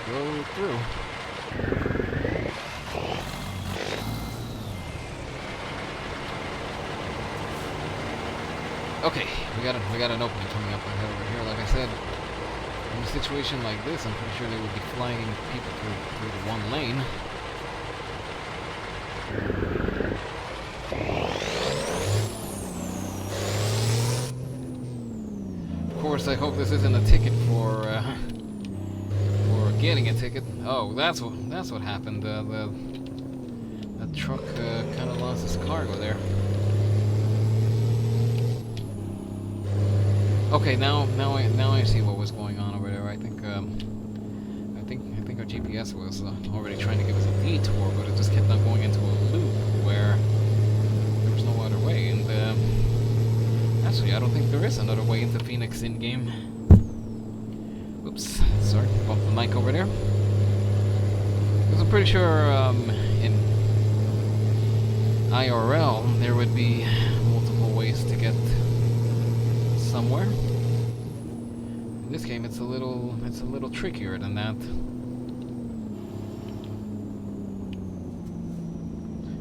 Go through. Okay, we got an opening coming up ahead over here. Like I said, in a situation like this, I'm pretty sure they would be flying people through the one lane. Of course, I hope this isn't a ticket for getting a ticket. Oh, that's what happened. The truck kind of lost its cargo there. Okay, now I see what was going on over there. I think our GPS was already trying to give us a detour, but it just kept on going into a loop where there was no other way. And actually, I don't think there is another way into Phoenix in game. Oops, sorry, bumped the mic over there. Because I'm pretty sure in IRL there would be multiple ways to get somewhere. In this game, it's a little trickier than that.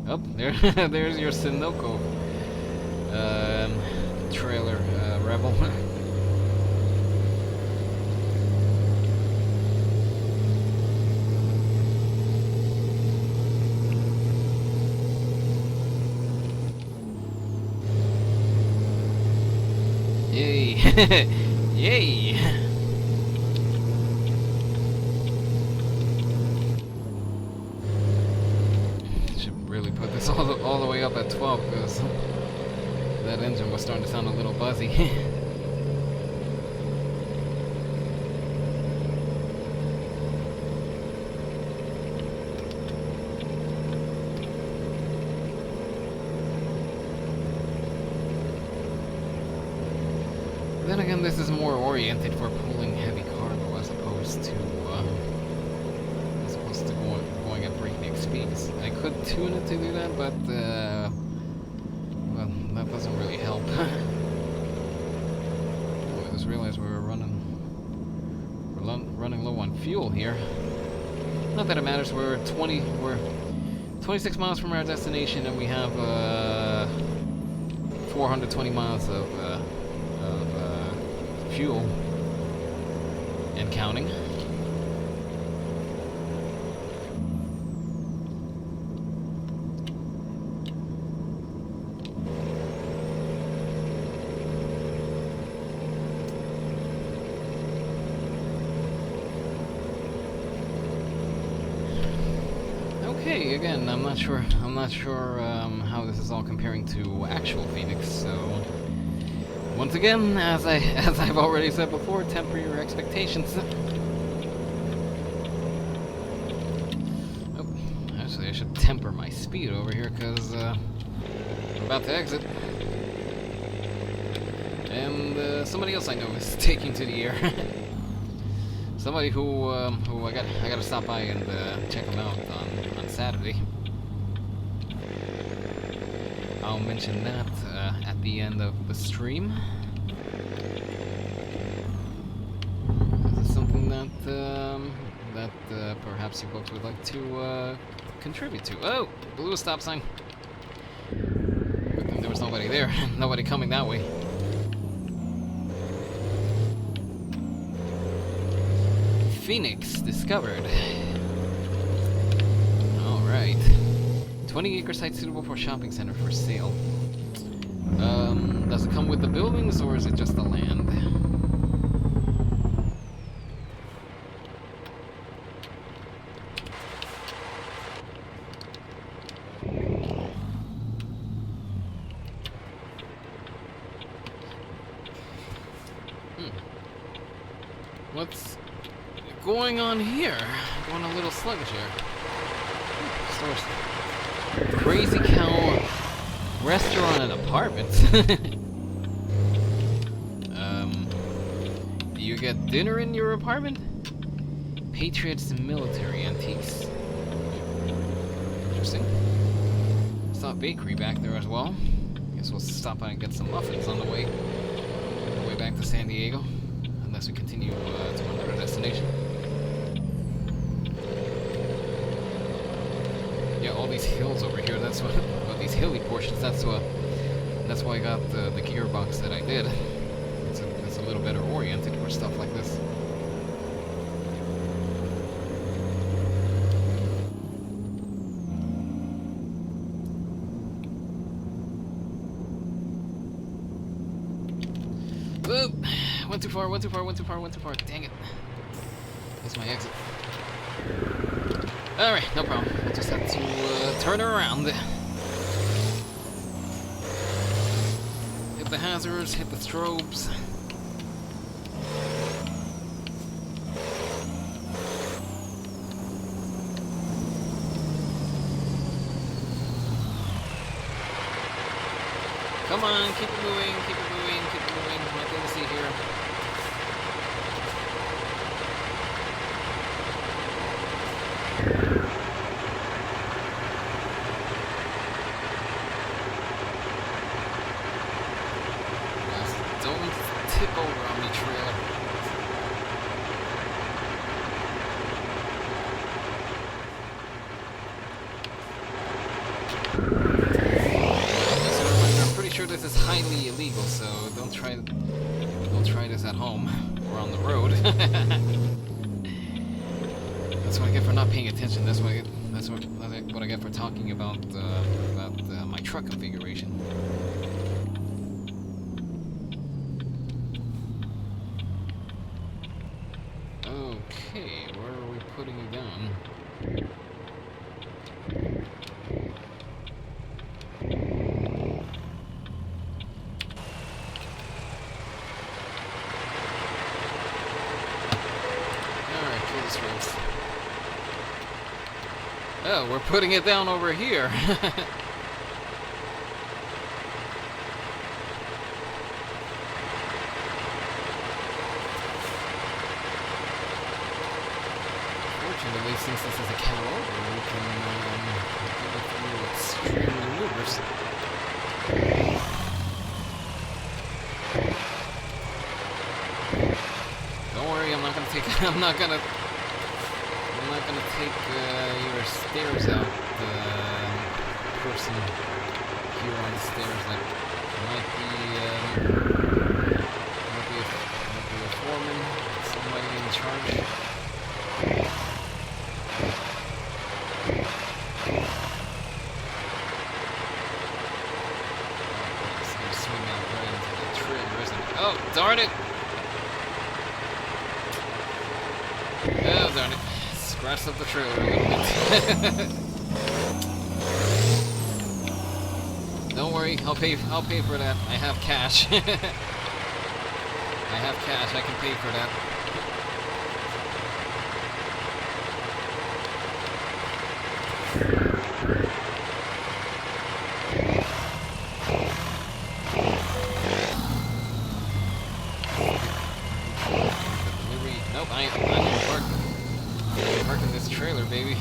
Oh, there's your Sunoco trailer, Rebel. Yay! Yay! Should really put this all the way up at 12 because that engine was starting to sound a little buzzy. Then again, this is more oriented for pulling heavy cargo as opposed to going at breakneck speeds. I could tune it to do that, but well, that doesn't really help. Oh, I just realized we were running low on fuel here. Not that it matters. We're 26 miles from our destination, and we have 420 miles of fuel and counting. Okay, again, I'm not sure how this is all comparing to actual Phoenix, so once again, as I've already said before, temper your expectations. Oh, actually, I should temper my speed over here because I'm about to exit, and somebody else I know is taking to the air. Somebody who I gotta stop by and check him out on Saturday. I'll mention that at the end of the stream. This is something that perhaps you folks would like to contribute to. Oh, blue stop sign. Good thing there was nobody there. Nobody coming that way. Phoenix discovered. Alright. 20-acre site suitable for shopping center for sale. Does it come with the buildings or is it just the land? What's going on here? Going a little sluggish here. Stores. Crazy Cow restaurant and apartments. Do you get dinner in your apartment? Patriots and military antiques. Interesting. Saw a bakery back there as well. Guess we'll stop by and get some muffins on the way back to San Diego. Unless we continue to another destination. Yeah, all these hills over here, that's what, well, these hilly portions, that's why I got the gearbox that I did. It's a little better oriented for stuff like this. Whoop! Went too far, dang it. That's my exit. Alright, no problem. We'll just have to turn around. Hit the hazards, hit the strobes. Come on, keep it moving, keep it moving, keep it moving. Nothing to see here. tip over on me trailer. Just a reminder, I'm pretty sure this is highly illegal, so don't try this at home or on the road. That's what I get for not paying attention. That's what I get for talking about my truck configuration. Okay, where are we putting it down? Alright, kill this race. Oh, we're putting it down over here. Fortunately, since this is a cantilever, we can give it through extreme maneuvers. Don't worry, I'm not gonna take. I'm not gonna take your stairs out. Person here on the stairs that might be a foreman, somebody in charge. It's gonna swing out right into the trailer, isn't it? Oh, darn it! Oh, darn it. Scratched up the trailer a little bit. Don't worry, I'll pay for that. I have cash. I have cash, I can pay for that. Nope, I'm parking this trailer, baby.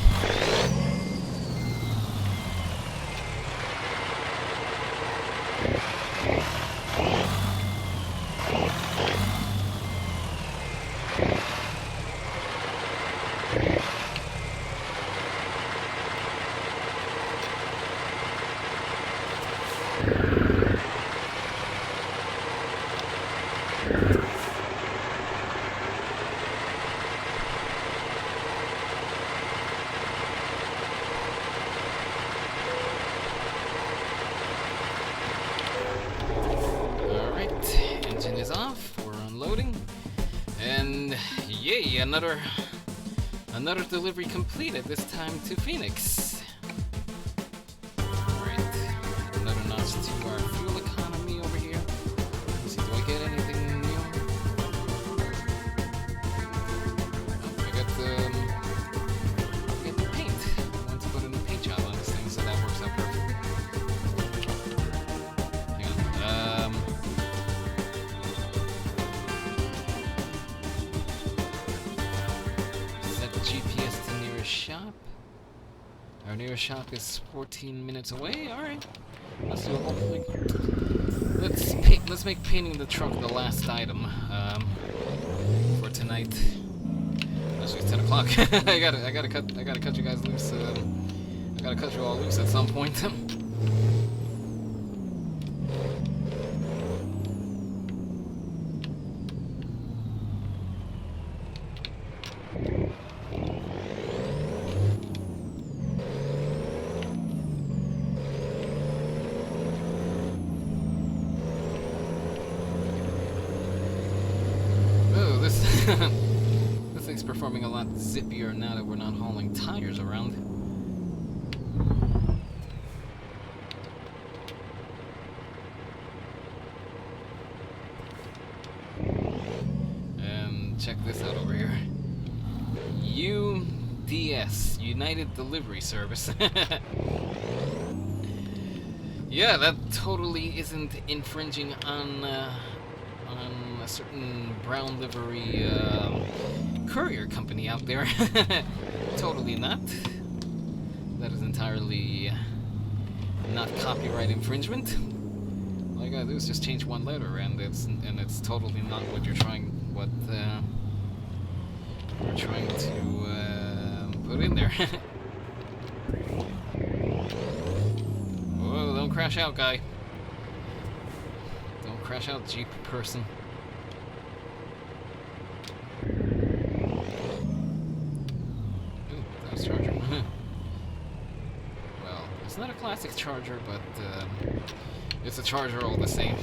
Engine is off, we're unloading, and yay, another delivery completed, this time to Phoenix. Alright, another notch to our fuel economy over here. Let's see, do I get anything new? Oh, I got the paint. I want to put a new paint job on this thing, so that works out perfect. GPS to nearest shop. Our nearest shop is 14 minutes away. All right, let's do it. Hopefully, let's make painting the truck the last item for tonight. Actually, it's 10 o'clock. I gotta cut you guys loose. I gotta cut you all loose at some point. This thing's performing a lot zippier now that we're not hauling tires around. And check this out over here. UDS, United Delivery Service. Yeah, that totally isn't infringing on a certain brown livery courier company out there. Totally not. That is entirely not copyright infringement. All I gotta do is just change one letter, and it's totally not what you're trying to put in there. Whoa! Don't crash out, guy. Don't crash out, Jeep person. Ooh, that was Charger. Well, it's not a classic Charger, but it's a Charger all the same.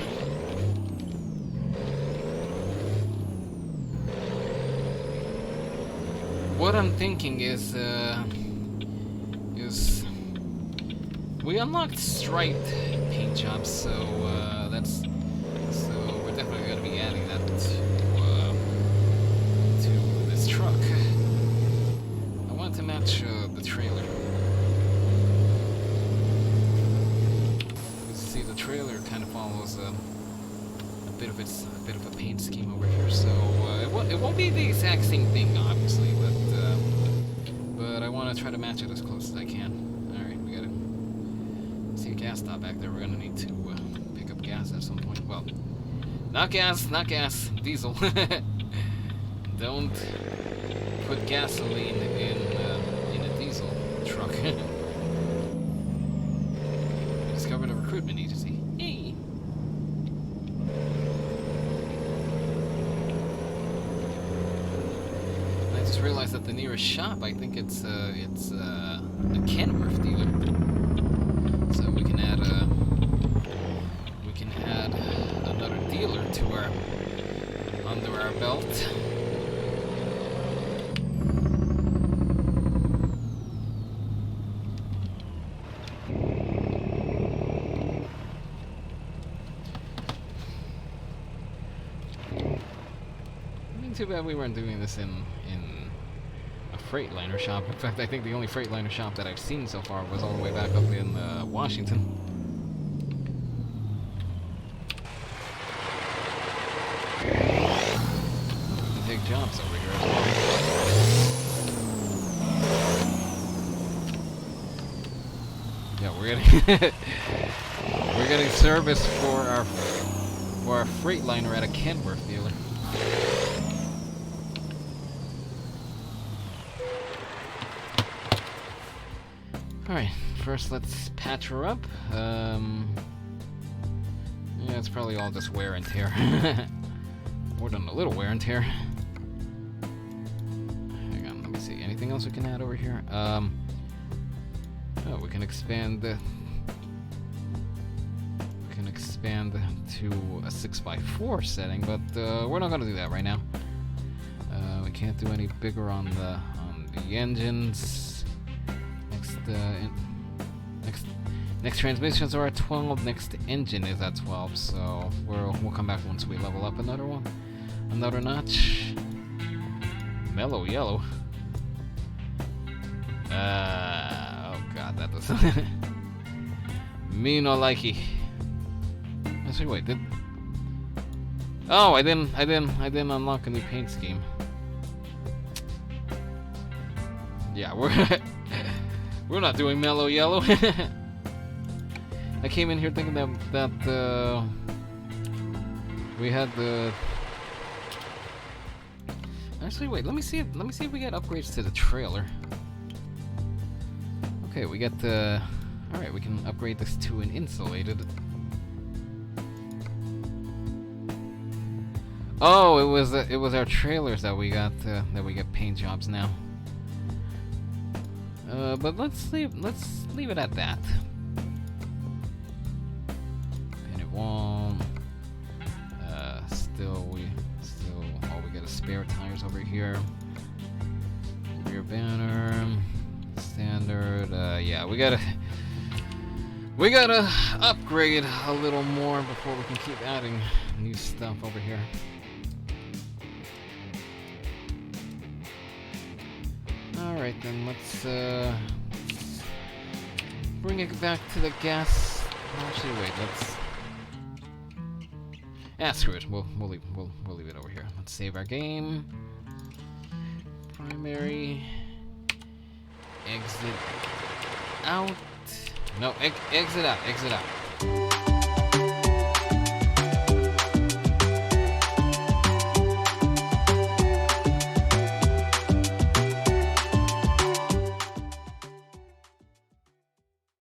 What I'm thinking is we unlocked striped paint jobs, so we're definitely gonna be adding that to this truck. I want to match the trailer. See, the trailer kind of follows a bit of a paint scheme over here, so it won't be the exact same thing, obviously, but I want to try to match it as close as I can. Alright, we gotta see a gas stop back there. We're gonna need to pick up gas at some point. Well, not gas, diesel. Don't put gasoline in a diesel truck. Discovered a recruitment agency. Hey! I just realized that the nearest shop, I think it's a Kenworth dealer. So we can add another dealer to under our belt. Too bad we weren't doing this in a Freightliner shop. In fact, I think the only Freightliner shop that I've seen so far was all the way back up in Washington. We can take jobs over here as well. Yeah, we're getting service for our Freightliner at a Kenworth dealer. Alright, first let's patch her up. Yeah, it's probably all just wear and tear. More than a little wear and tear. Hang on, let me see. Anything else we can add over here? Oh, we can expand to a 6x4 setting, but we're not gonna do that right now. We can't do any bigger on the engines. Next transmissions are at 12. Next engine is at 12. So we'll come back once we level up another notch. Mellow yellow. Oh god, that doesn't. Me no likey. Actually, wait. Oh, I didn't unlock a new paint scheme. Yeah, we're not doing mellow yellow. I came in here thinking that we had the. Actually, wait. Let me see if we get upgrades to the trailer. Okay, we got the. All right, we can upgrade this to an insulated. Oh, it was our trailers that we get paint jobs now. But let's leave it at that. Painted wall. We got a spare tires over here. Rear banner. Standard. Yeah, we gotta upgrade a little more before we can keep adding new stuff over here. Alright then, let's bring it back to the gas. Actually, wait, let's screw it. We'll leave it over here. Let's save our game. Primary. Exit out. No, exit out.